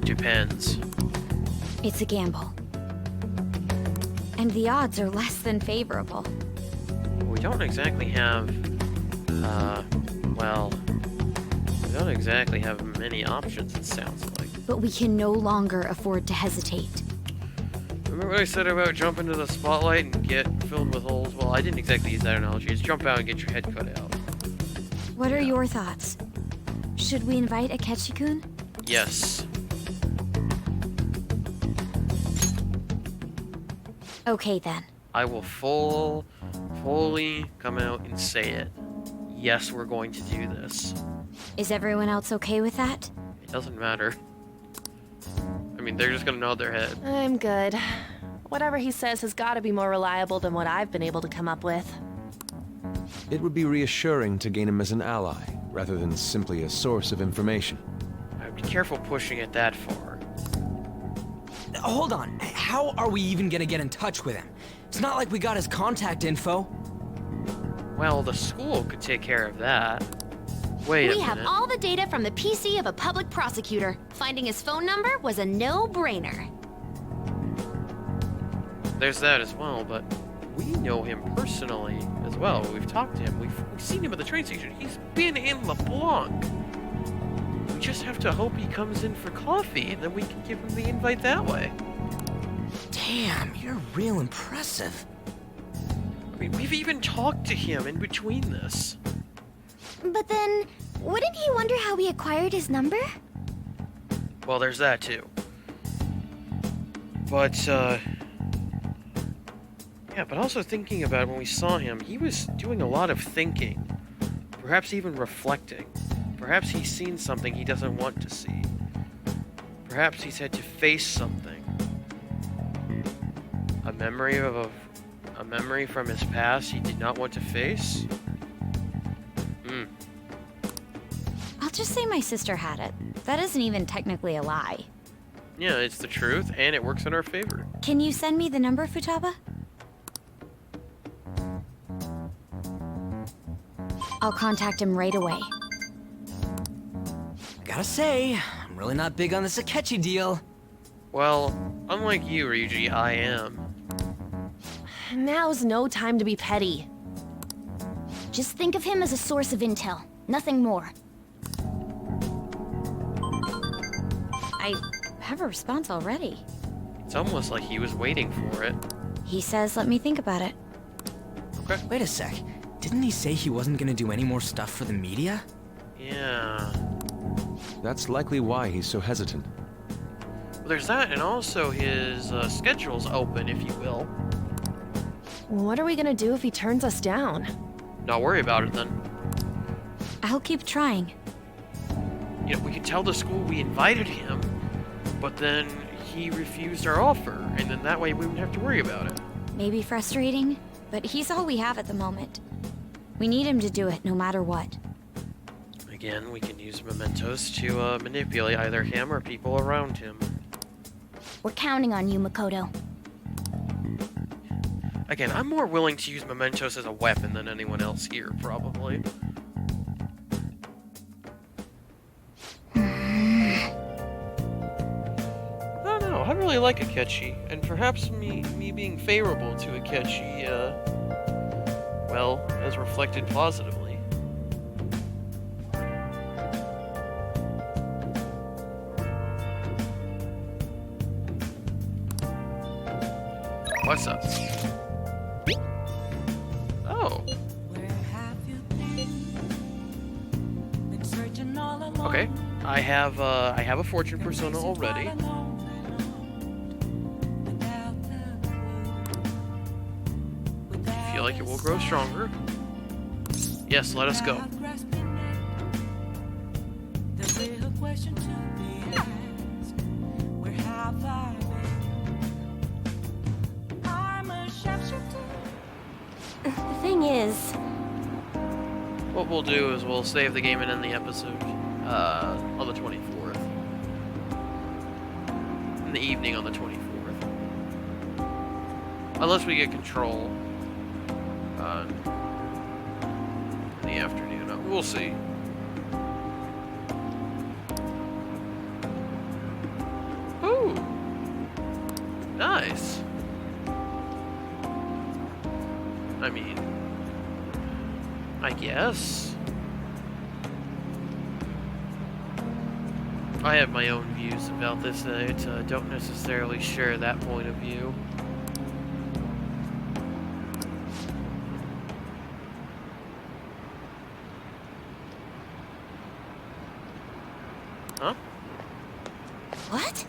Depends. It's a gamble. And the odds are less than favorable. We don't exactly have, we don't exactly have many options, it sounds like. But we can no longer afford to hesitate. Remember what I said about jump into the spotlight and get filled with holes? Well, I didn't exactly use that analogy. It's jump out and get your head cut out. What are your thoughts? Should we invite Akechi-kun? Yes. Okay then. I will fully come out and say it. Yes, we're going to do this. Is everyone else okay with that? It doesn't matter. I mean, they're just gonna nod their head. I'm good. Whatever he says has got to be more reliable than what I've been able to come up with. It would be reassuring to gain him as an ally, rather than simply a source of information. I'd be careful pushing it that far. Hold on, how are we even gonna get in touch with him? It's not like we got his contact info. Well, the school could take care of that. Wait a minute. We have all the data from the PC of a public prosecutor. Finding his phone number was a no-brainer. There's that as well, but we know him personally as well. We've talked to him. We've seen him at the train station. He's been in LeBlanc. We just have to hope he comes in for coffee, and then we can give him the invite that way. Damn, you're real impressive. I mean, we've even talked to him in between this. But then, wouldn't he wonder how we acquired his number? Well, there's that too. But, yeah, but also thinking about when we saw him, he was doing a lot of thinking. Perhaps even reflecting. Perhaps he's seen something he doesn't want to see. Perhaps he's had to face something. A memory a memory from his past he did not want to face? Hmm. I'll just say my sister had it. That isn't even technically a lie. Yeah, it's the truth, and it works in our favor. Can you send me the number, Futaba? I'll contact him right away. Gotta say, I'm really not big on this Akechi deal. Well, unlike you, Ryuji, I am. Now's no time to be petty. Just think of him as a source of intel, nothing more. I have a response already. It's almost like he was waiting for it. He says let me think about it. Okay. Wait a sec. Didn't he say he wasn't gonna do any more stuff for the media? Yeah. That's likely why he's so hesitant. Well, there's that, and also his schedule's open, if you will. What are we gonna do if he turns us down? Not worry about it, then. I'll keep trying. You know, we could tell the school we invited him, but then he refused our offer, and then that way we wouldn't have to worry about it. Maybe frustrating, but he's all we have at the moment. We need him to do it, no matter what. Again, we can use mementos to manipulate either him or people around him. We're counting on you, Makoto. Again, I'm more willing to use mementos as a weapon than anyone else here, probably. I don't know, I really like Akechi, and perhaps me being favorable to Akechi, well, has reflected positively. What's up? Oh. Okay. I have a fortune persona already. Feel like it will grow stronger. Yes, let us go. The thing is... What we'll do is we'll save the game and end the episode on the 24th. In the evening on the 24th. Unless we get control in the afternoon. We'll see. Ooh! Nice! I mean, I guess. I have my own views about this, and I don't necessarily share that point of view. Huh? What?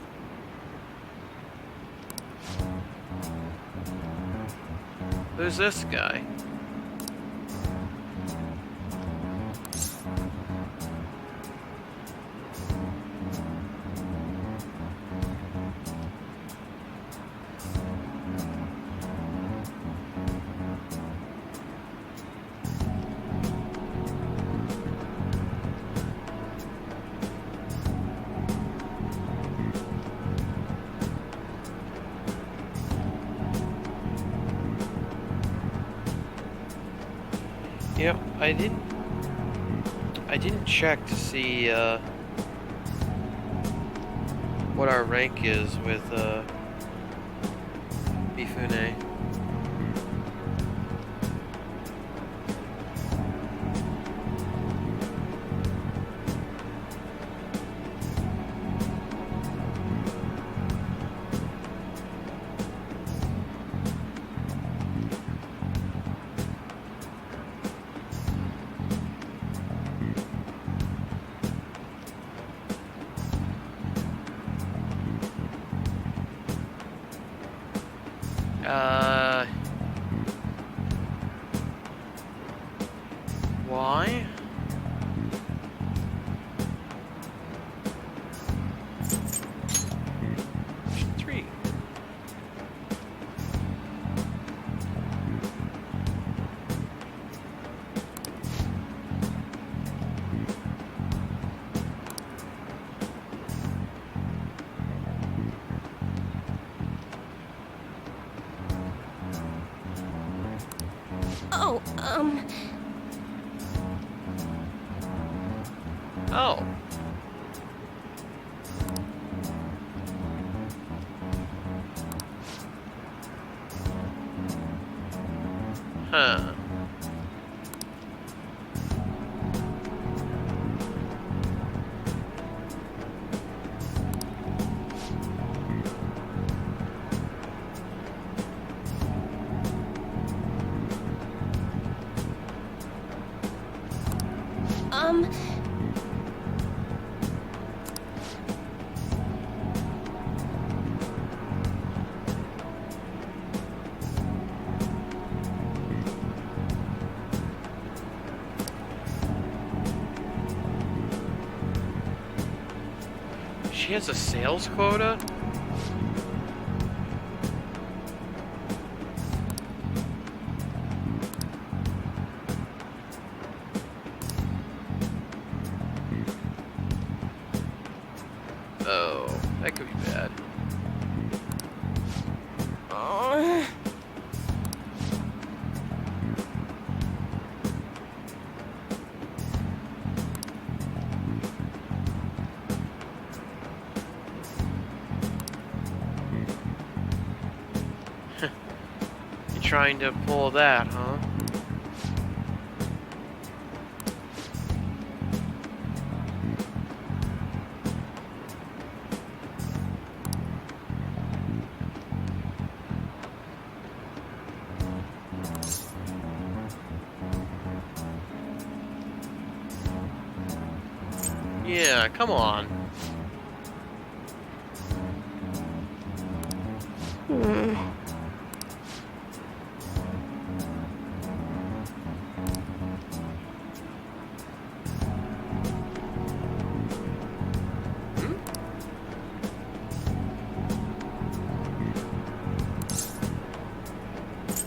Who's this guy? Yep, I didn't check to see what our rank is with Mifune. Oh. Huh. She has a sales quota? Oh, that could be bad. You trying to pull that, huh? Yeah, come on.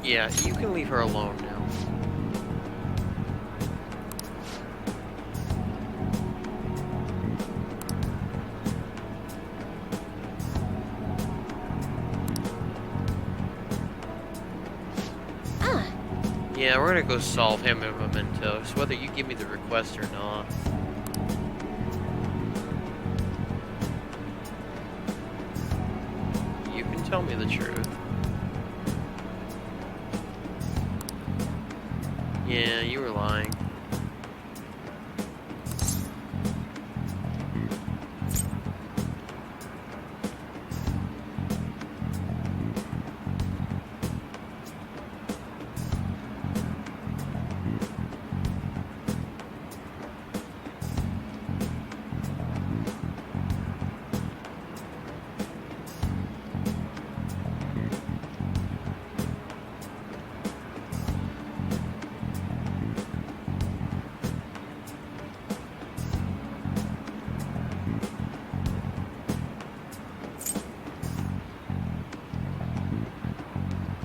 Yeah, you can leave her alone now. Yeah, we're gonna go solve him in Mementos, whether you give me the request or not. You can tell me the truth. Yeah, you were lying.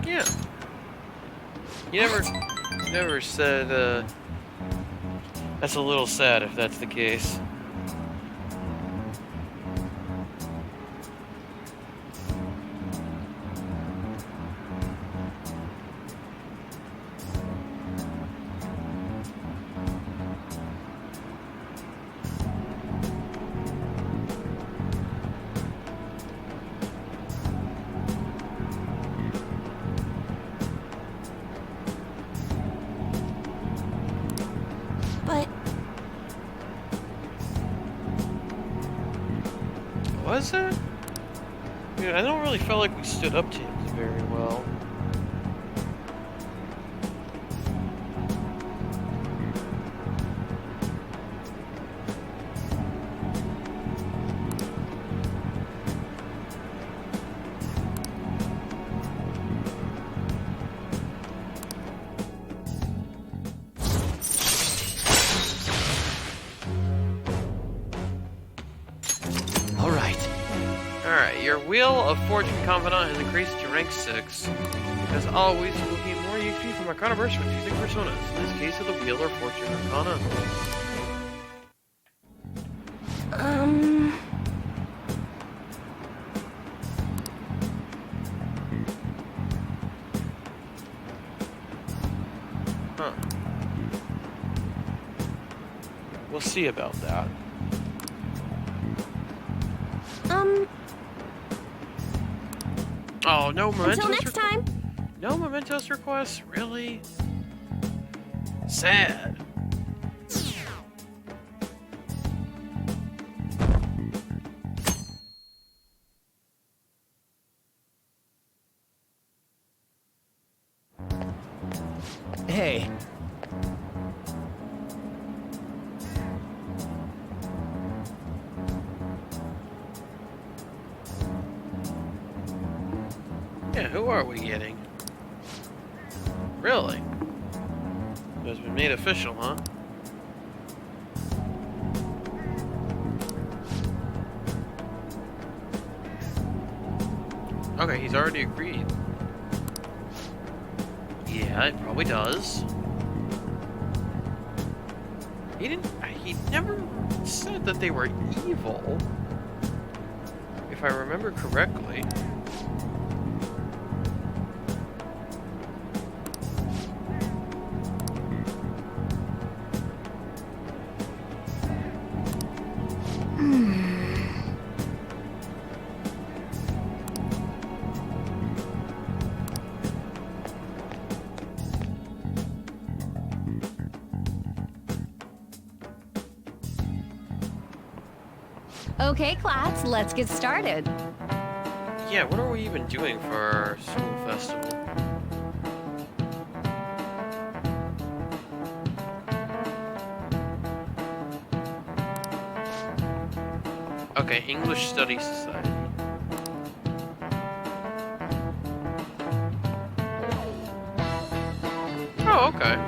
Yeah. You never said, that's a little sad if that's the case. Was it? Yeah, I don't really feel like we stood up to him very well. Alright, your Wheel of Fortune Confidant has increased to rank 6. As always, you will gain more XP from Arcana Burst when choosing personas. In this case, of the Wheel of Fortune Arcana. Huh. see about that. Oh, no mementos. Until next time. No mementos requests? Really? Sad. Hey. Yeah, who are we getting? Really? It has been made official, huh? Okay, he's already agreed. Yeah, it probably does. He never said that they were evil. If I remember correctly. Okay, class, let's get started. Yeah, what are we even doing for our school festival? Okay, English Study Society. Oh, okay.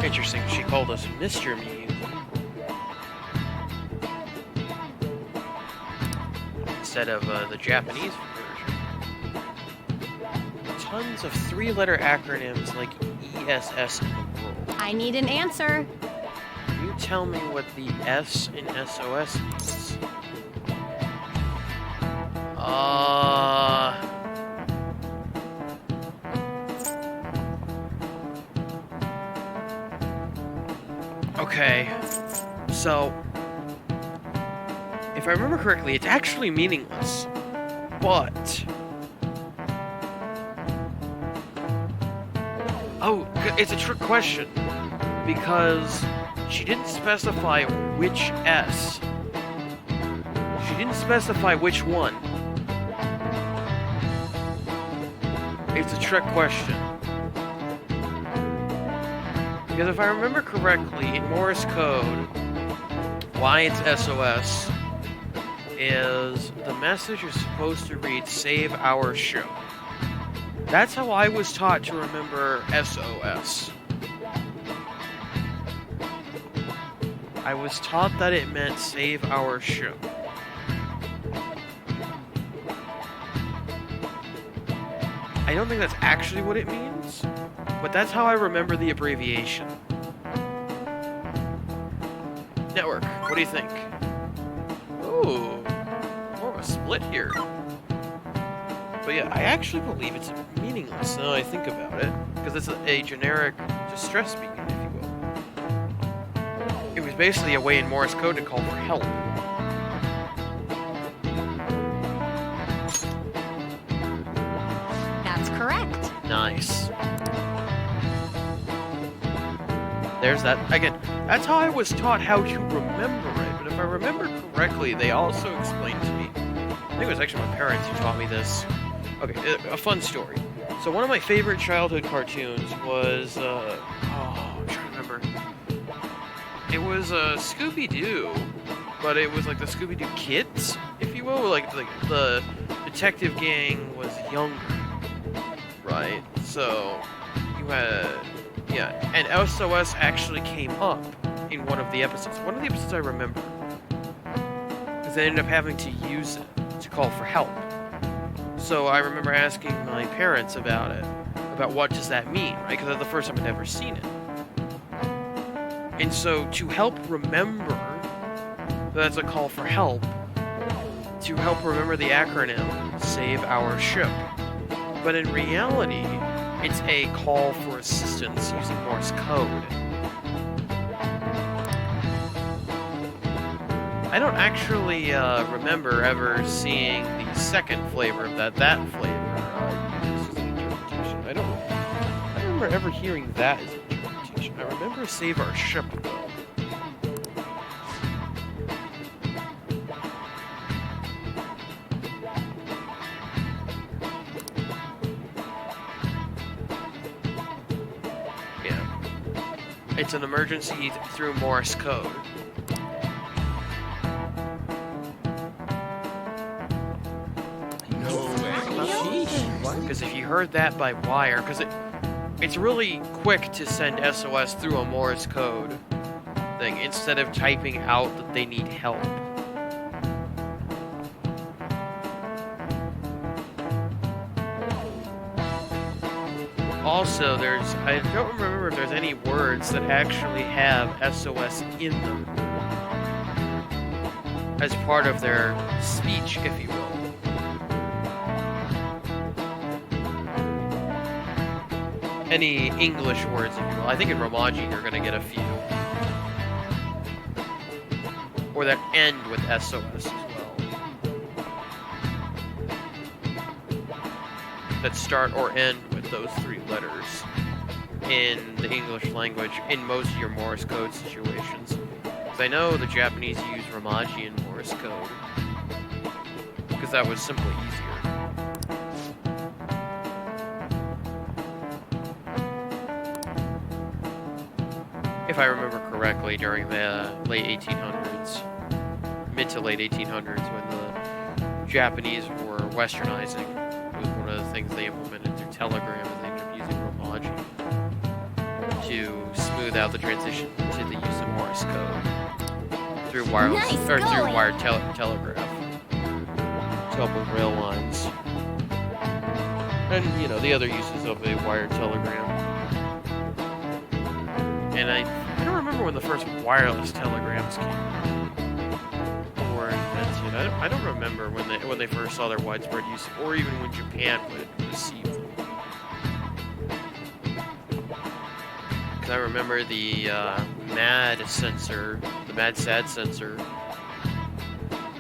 Interesting, she called us Mr. Mew. Instead of the Japanese version. Tons of three-letter acronyms like ESS in the world. I need an answer. Can you tell me what the S in SOS means? Okay, so if I remember correctly, it's actually meaningless, but oh, it's a trick question because she didn't specify which S. She didn't specify which one. It's a trick question. Because if I remember correctly, in Morse code, why it's SOS is the message is supposed to read "Save our show." That's how I was taught to remember SOS. I was taught that it meant "Save our show." I don't think that's actually what it means, but that's how I remember the abbreviation. Network, what do you think? Ooh, more of a split here. But yeah, I actually believe it's meaningless now I think about it, because it's a generic distress beacon, if you will. It was basically a way in Morse code to call for help. That's correct. Nice. There's that. Again, that's how I was taught how to remember it, but if I remember correctly, they also explained to me, I think it was actually my parents who taught me this. Okay, a fun story. So one of my favorite childhood cartoons was, I'm trying to remember. It was Scooby-Doo, but it was like the Scooby-Doo kids, if you will. Like the detective gang was younger, right? So you had, yeah, and SOS actually came up in one of the episodes. One of the episodes I remember, because they ended up having to use it to call for help. So I remember asking my parents about it, about what does that mean, right? Because that's the first time I'd ever seen it. And so, to help remember, that's a call for help. To help remember the acronym, save our ship. But in reality, it's a call for assistance using Morse code. I don't actually remember ever seeing the second flavor of that flavor used as an interpretation. I don't remember ever hearing that as an interpretation. I remember save our ship, though. It's an emergency through Morse code. Because if you heard that by wire, because it's really quick to send SOS through a Morse code thing instead of typing out that they need help. Also, I don't remember if there's any words that actually have SOS in them as part of their speech, if you will. Any English words, if you will. I think in Romaji you're going to get a few. Or that end with SOS as well. That start or end with those three letters in the English language in most of your Morse code situations. Because I know the Japanese use Romaji in Morse code. Because that was simply easier. If I remember correctly, during the late 1800s, mid to late 1800s, when the Japanese were westernizing, it was one of the things they implemented through telegram, and they ended up using Romaji to smooth out the transition to the use of Morse code through wireless through wired telegraph to help with rail lines, and the other uses of a wired telegram. And I don't remember when the first wireless telegrams were invented. I don't remember when they first saw their widespread use, or even when Japan would receive them. Because I remember the MAD sensor, the MAD-SAD sensor,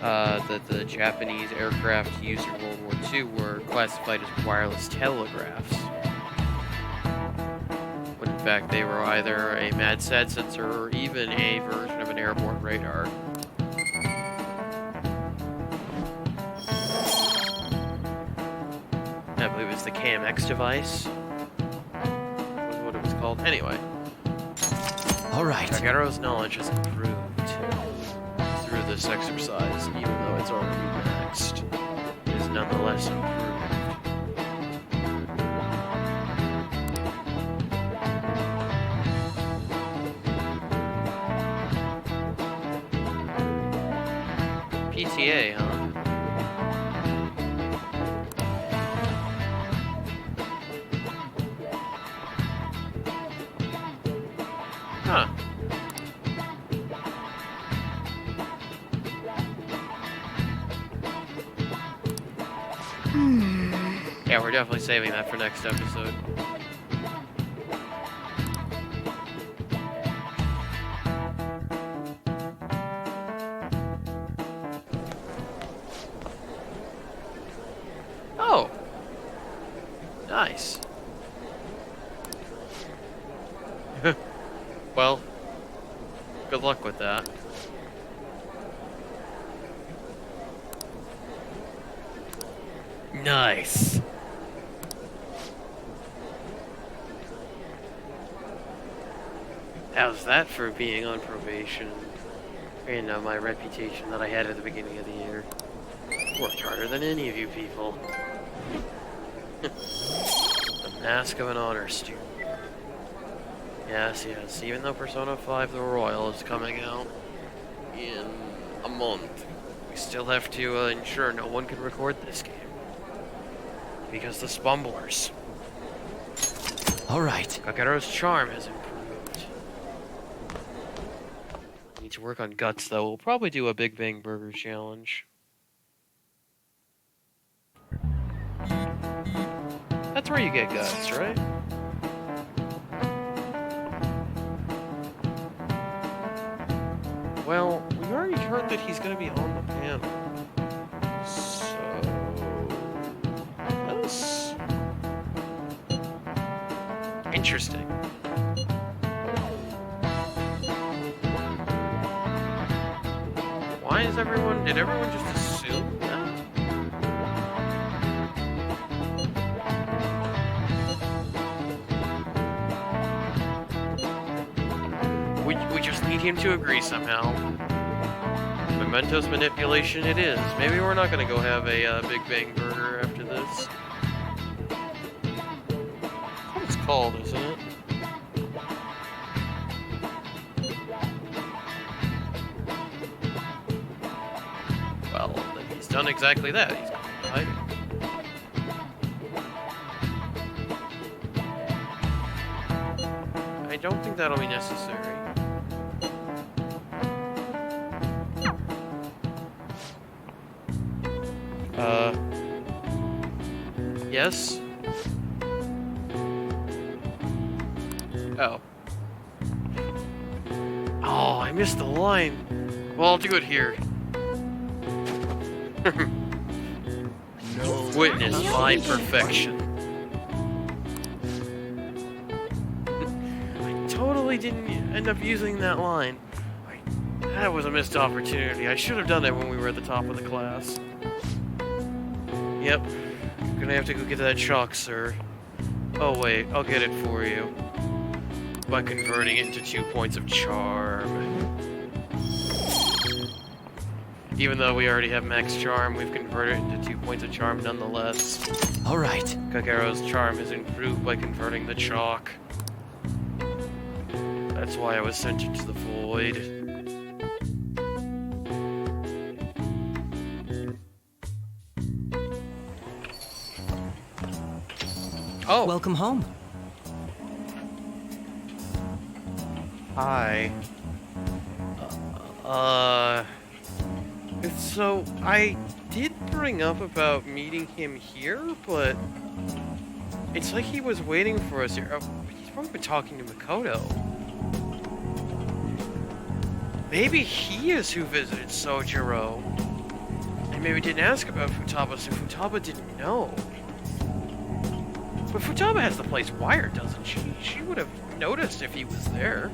that the Japanese aircraft used in World War II were classified as wireless telegraphs. When in fact they were either a MAD-SAD sensor or even a version of an airborne radar. I believe it was the KMX device. Was what it was called. Anyway. Alright. Kagero's knowledge has improved through this exercise, even though it's already maxed. It is nonetheless improved. PTA, huh? Huh. Yeah, we're definitely saving that for next episode. Oh! Nice. Well, good luck with that. Nice. How's that for being on probation? And my reputation that I had at the beginning of the year. Worked harder than any of you people. The Mask of an Honor Student. Yes, yes, even though Persona 5 The Royal is coming out in a month, we still have to ensure no one can record this game. Because the Spumblers. Alright. Kagero's charm has improved. need to work on guts, though. We'll probably do a Big Bang Burger challenge. That's where you get guts, right? Well, we already heard that he's going to be on the panel. So... that's... interesting. Why is everyone... did everyone just assume that? We just need him to agree somehow. Mementos manipulation it is. Maybe we're not going to go have a Big Bang Burger after this. That's what it's called, isn't it? Well, then he's done exactly that. He's hiding. I don't think that'll be necessary. Yes? Oh. Oh, I missed the line. Well, I'll do it here. Witness my perfection. I totally didn't end up using that line. That was a missed opportunity. I should have done it when we were at the top of the class. Yep. Gonna have to go get that chalk, sir. Oh wait, I'll get it for you. By converting it into 2 points of charm. Even though we already have max charm, we've converted it into 2 points of charm nonetheless. Alright. Kagero's charm is improved by converting the chalk. That's why I was sent into the void. Oh! Welcome home. Hi. So, I did bring up about meeting him here, but it's like he was waiting for us here. He's probably been talking to Makoto. Maybe he is who visited Sojiro. And maybe didn't ask about Futaba, so Futaba didn't know. But Futaba has the place wired, doesn't she? She would have noticed if he was there.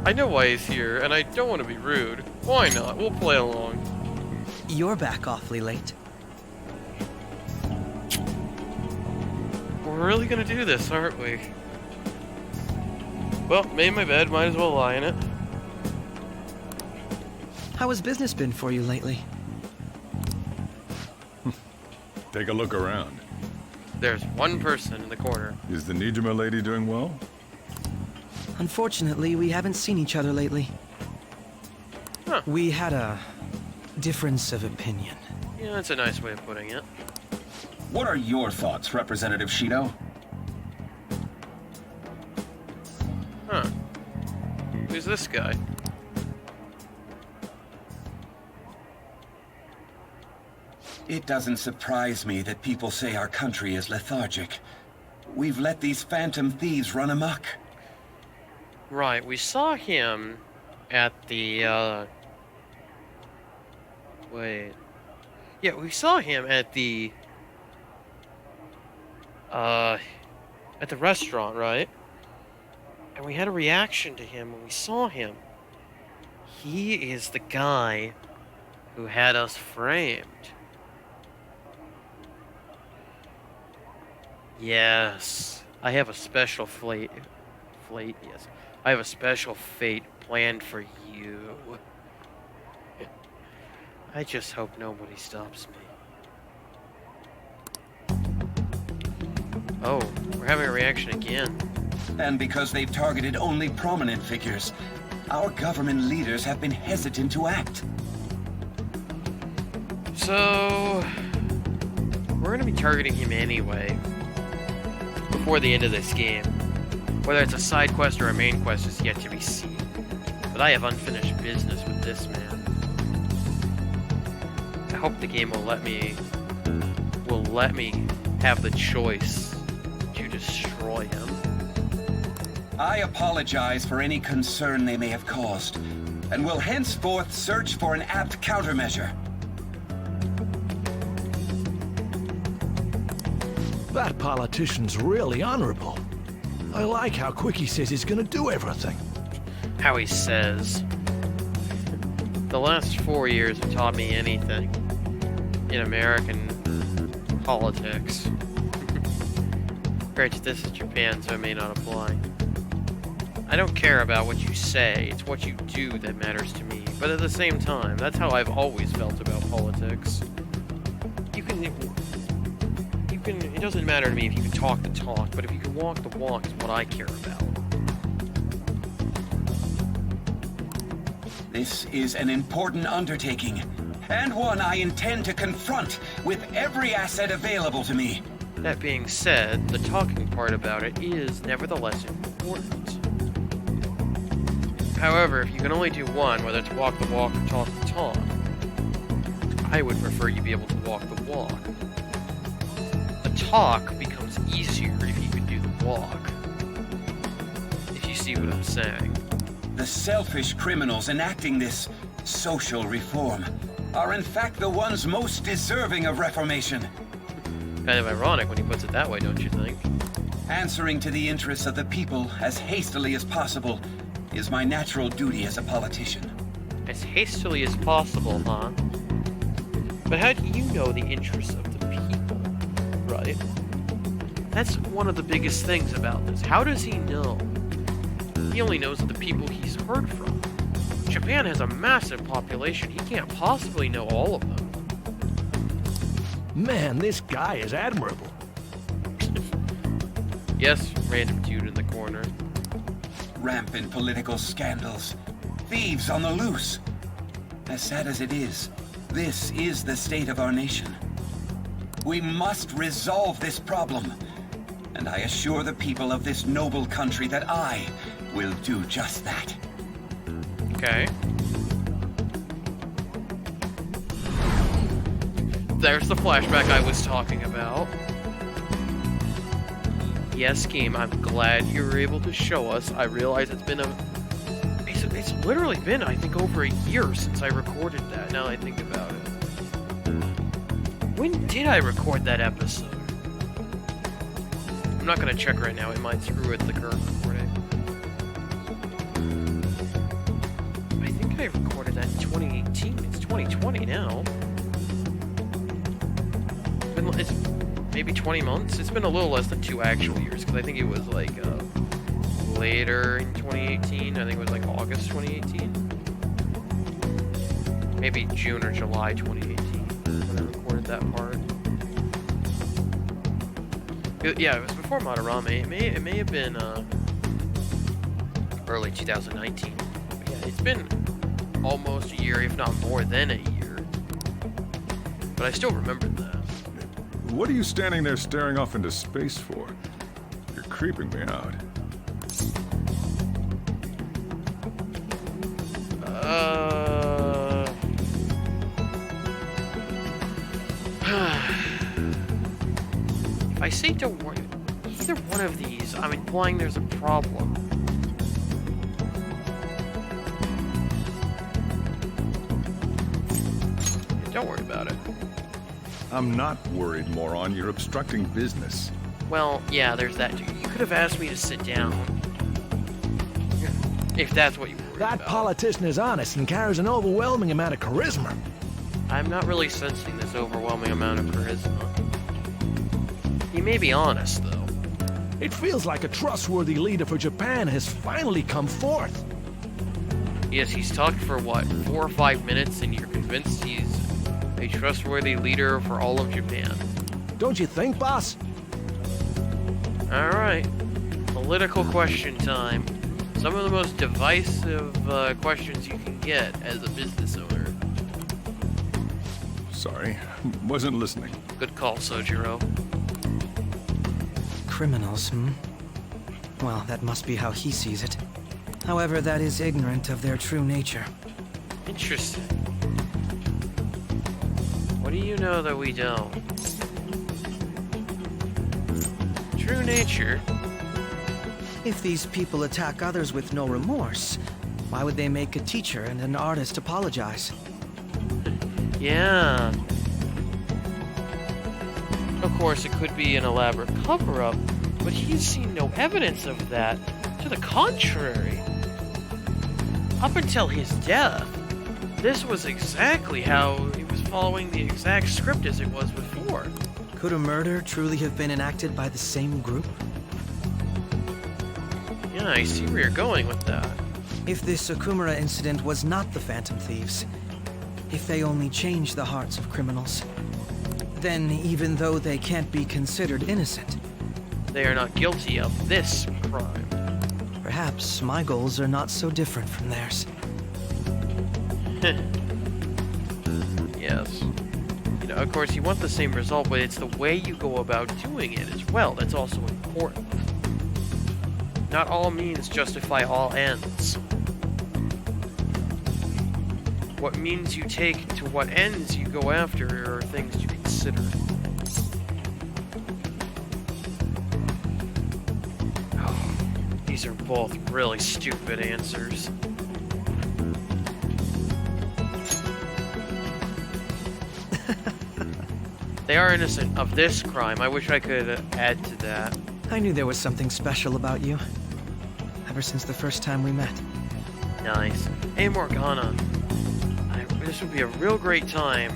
I know why he's here, and I don't want to be rude. Why not? We'll play along. You're back awfully late. We're really gonna do this, aren't we? Well, made my bed, might as well lie in it. How has business been for you lately? Take a look around. There's one person in the corner. Is the Nijima lady doing well? Unfortunately, we haven't seen each other lately. Huh. We had a difference of opinion. Yeah, that's a nice way of putting it. What are your thoughts, Representative Shido? Huh. Who's this guy? It doesn't surprise me that people say our country is lethargic. We've let these phantom thieves run amok. Right, we saw him at the, wait. Yeah, we saw him at the restaurant, right? And we had a reaction to him when we saw him. He is the guy who had us framed. Yes. I have a special yes. I have a special fate planned for you. I just hope nobody stops me. Oh, we're having a reaction again. And because they've targeted only prominent figures, our government leaders have been hesitant to act. So, we're gonna be targeting him anyway. before the end of this game. Whether it's a side quest or a main quest is yet to be seen. But I have unfinished business with this man. I hope the game will let me have the choice to destroy him. I apologize for any concern they may have caused, and will henceforth search for an apt countermeasure. That politician's really honorable. I like how quick he says he's gonna do everything. How he says. The last 4 years have taught me anything in American politics. Granted, this is Japan, so it may not apply. I don't care about what you say, it's what you do that matters to me. But at the same time, that's how I've always felt about politics. It doesn't matter to me if you can talk the talk, but if you can walk the walk is what I care about. This is an important undertaking, and one I intend to confront with every asset available to me. That being said, the talking part about it is nevertheless important. However, if you can only do one, whether it's walk the walk or talk the talk, I would prefer you be able to walk the walk. The talk becomes easier if you can do the walk. If you see what I'm saying. The selfish criminals enacting this social reform are in fact the ones most deserving of reformation. Kind of ironic when he puts it that way, don't you think? Answering to the interests of the people as hastily as possible is my natural duty as a politician. As hastily as possible, huh? But how do you know the interests of the people, right? That's one of the biggest things about this. How does he know? He only knows the people he's heard from. Japan has a massive population. He can't possibly know all of them. Man, this guy is admirable. Yes, random dude in the corner. Rampant political scandals. Thieves on the loose. As sad as it is, this is the state of our nation. We must resolve this problem. And I assure the people of this noble country that I will do just that. Okay. There's the flashback I was talking about. Yes, game, I'm glad you were able to show us. I realize it's literally been, I think, over a year since I recorded that, now that I think about it. When did I record that episode? I'm not gonna check right now, it might screw with the current recording. I think I recorded that in 2018, it's 2020 now. It's maybe 20 months? It's been a little less than 2 actual years, because I think it was like later in 2018. I think it was like August 2018. Maybe June or July 2018 when I recorded that part. Yeah, it was before Madarame. It may have been early 2019. But yeah, it's been almost a year, if not more than a year. But I still remember that. What are you standing there staring off into space for? You're creeping me out. If I say don't worry, either one of these, I'm implying there's a problem. Don't worry about it. I'm not worried, moron. You're obstructing business. Well, yeah, there's that too. You could have asked me to sit down. If that's what you were worried about. That politician is honest and carries an overwhelming amount of charisma. I'm not really sensing this overwhelming amount of charisma. He may be honest, though. It feels like a trustworthy leader for Japan has finally come forth. Yes, he's talked for, what, 4 or 5 minutes, and you're convinced he's a trustworthy leader for all of Japan. Don't you think, boss? Alright. Political question time. Some of the most divisive questions you can get as a business owner. Sorry, wasn't listening. Good call, Sojiro. criminals, Well, that must be how he sees it. However, that is ignorant of their true nature. Interesting. What do you know that we don't? True nature. If these people attack others with no remorse, why would they make a teacher and an artist apologize? Yeah. Of course, it could be an elaborate cover-up, but he's seen no evidence of that. To the contrary. Up until his death, this was exactly how he was following the exact script as it was before. Could a murder truly have been enacted by the same group? Yeah, I see where you're going with that. If this Okumura incident was not the Phantom Thieves, if they only changed the hearts of criminals, then even though they can't be considered innocent, they are not guilty of this crime. Perhaps my goals are not so different from theirs. Yes. You know, of course, you want the same result, but it's the way you go about doing it as well that's also important. Not all means justify all ends. What means you take to what ends you go after are things to consider. Oh, these are both really stupid answers. They are innocent of this crime. I wish I could add to that. I knew there was something special about you. Ever since the first time we met. Nice. Hey, Morgana. This would be a real great time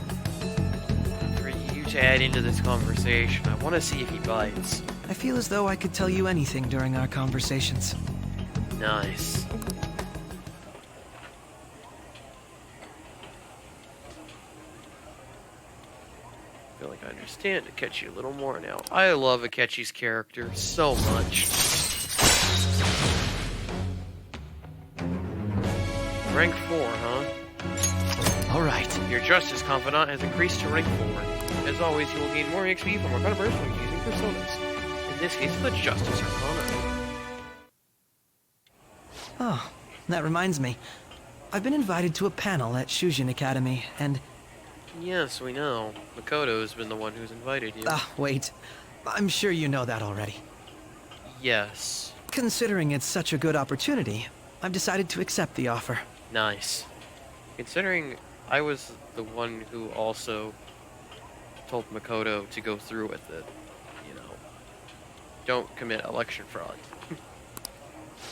for you to add into this conversation. I want to see if he bites. I feel as though I could tell you anything during our conversations. Nice. I feel like I understand Akechi a little more now. I love Akechi's character so much. Rank 4, huh? Alright. Your Justice Confidant has increased to rank 4. As always, you will gain more XP from Arcana Burst when using personas. In this case, the Justice Arcana. Oh, that reminds me. I've been invited to a panel at Shujin Academy, and... Yes, we know. Makoto's been the one who's invited you. Wait. I'm sure you know that already. Yes. Considering it's such a good opportunity, I've decided to accept the offer. Nice. Considering I was the one who also told Makoto to go through with it, you know. Don't commit election fraud.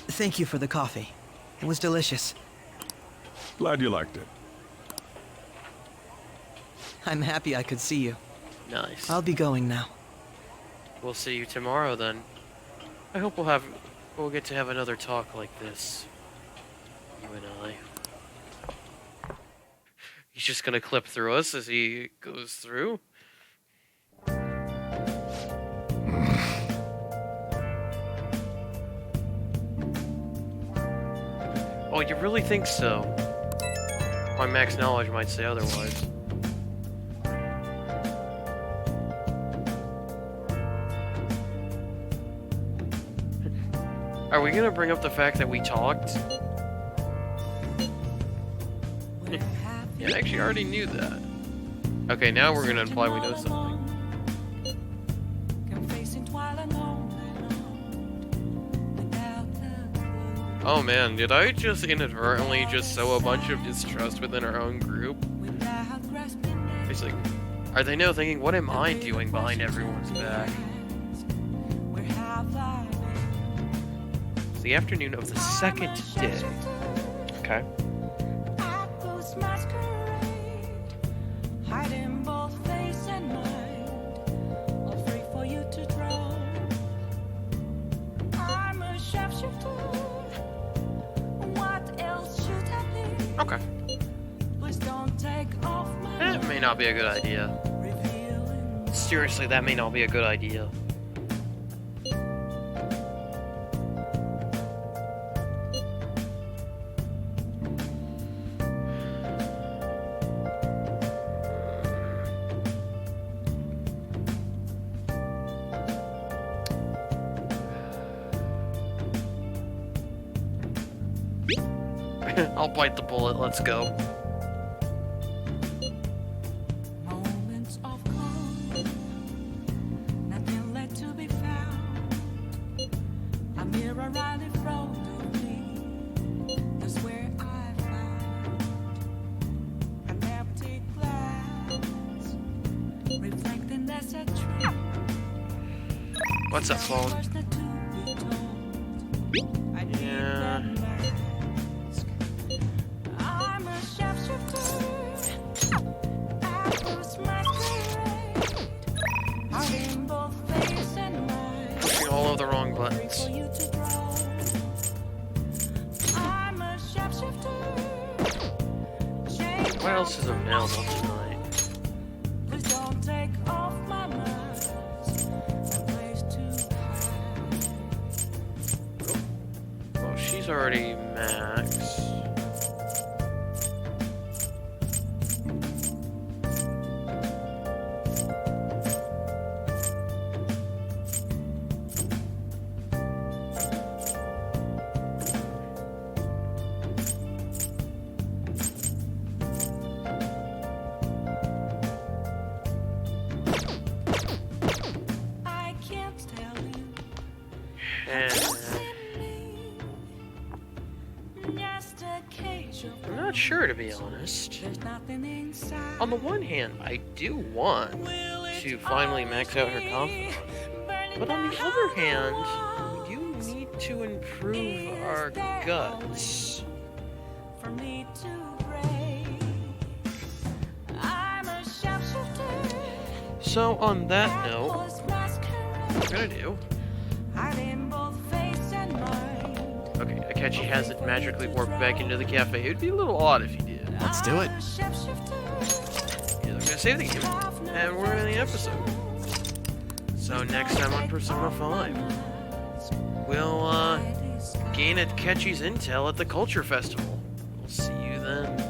Thank you for the coffee. It was delicious. Glad you liked it. I'm happy I could see you. Nice. I'll be going now. We'll see you tomorrow then. I hope we'll get to have another talk like this. You and I. He's just gonna clip through us as he goes through. Oh, you really think so? My max knowledge might say otherwise. Are we gonna bring up the fact that we talked? Yeah, I actually already knew that. Okay, now we're gonna imply we know something. Oh man, did I just inadvertently just sow a bunch of distrust within our own group? It's like, are they now thinking, what am I doing behind everyone's back? It's the afternoon of the second day. Okay. Okay. That may not be a good idea. Seriously, that may not be a good idea. I'll bite the bullet, let's go. Moments of calm, nothing left to be found. A mirror right in front of me is where I found an empty glass, reflecting as a tree. What's up, phone? Yeah. I'm a shapeshifter. Apples masquerade. I'm in both face and mind. Pushing all of the wrong buttons. I'm a shapeshifter. What else is available tonight? Please don't take off my mask. A place to hide. Well, she's already max. I can't tell you. Just a cage of I'm not sure, to be honest. nothing inside. On the one hand, I do want to finally max out her confidant. But on the other hand, we do need to improve our guts. For me to break. I'm a shapeshifter. So on that note, what we're gonna do... Hiding both face and mind. Okay, Akechi hasn't magically warped back into the cafe. It'd be a little odd if he did. Let's do it. Yeah, I'm gonna save the game, and we're in the episode. So next time on Persona 5, we'll gain Akechi's intel at the Culture Festival. We'll see you then.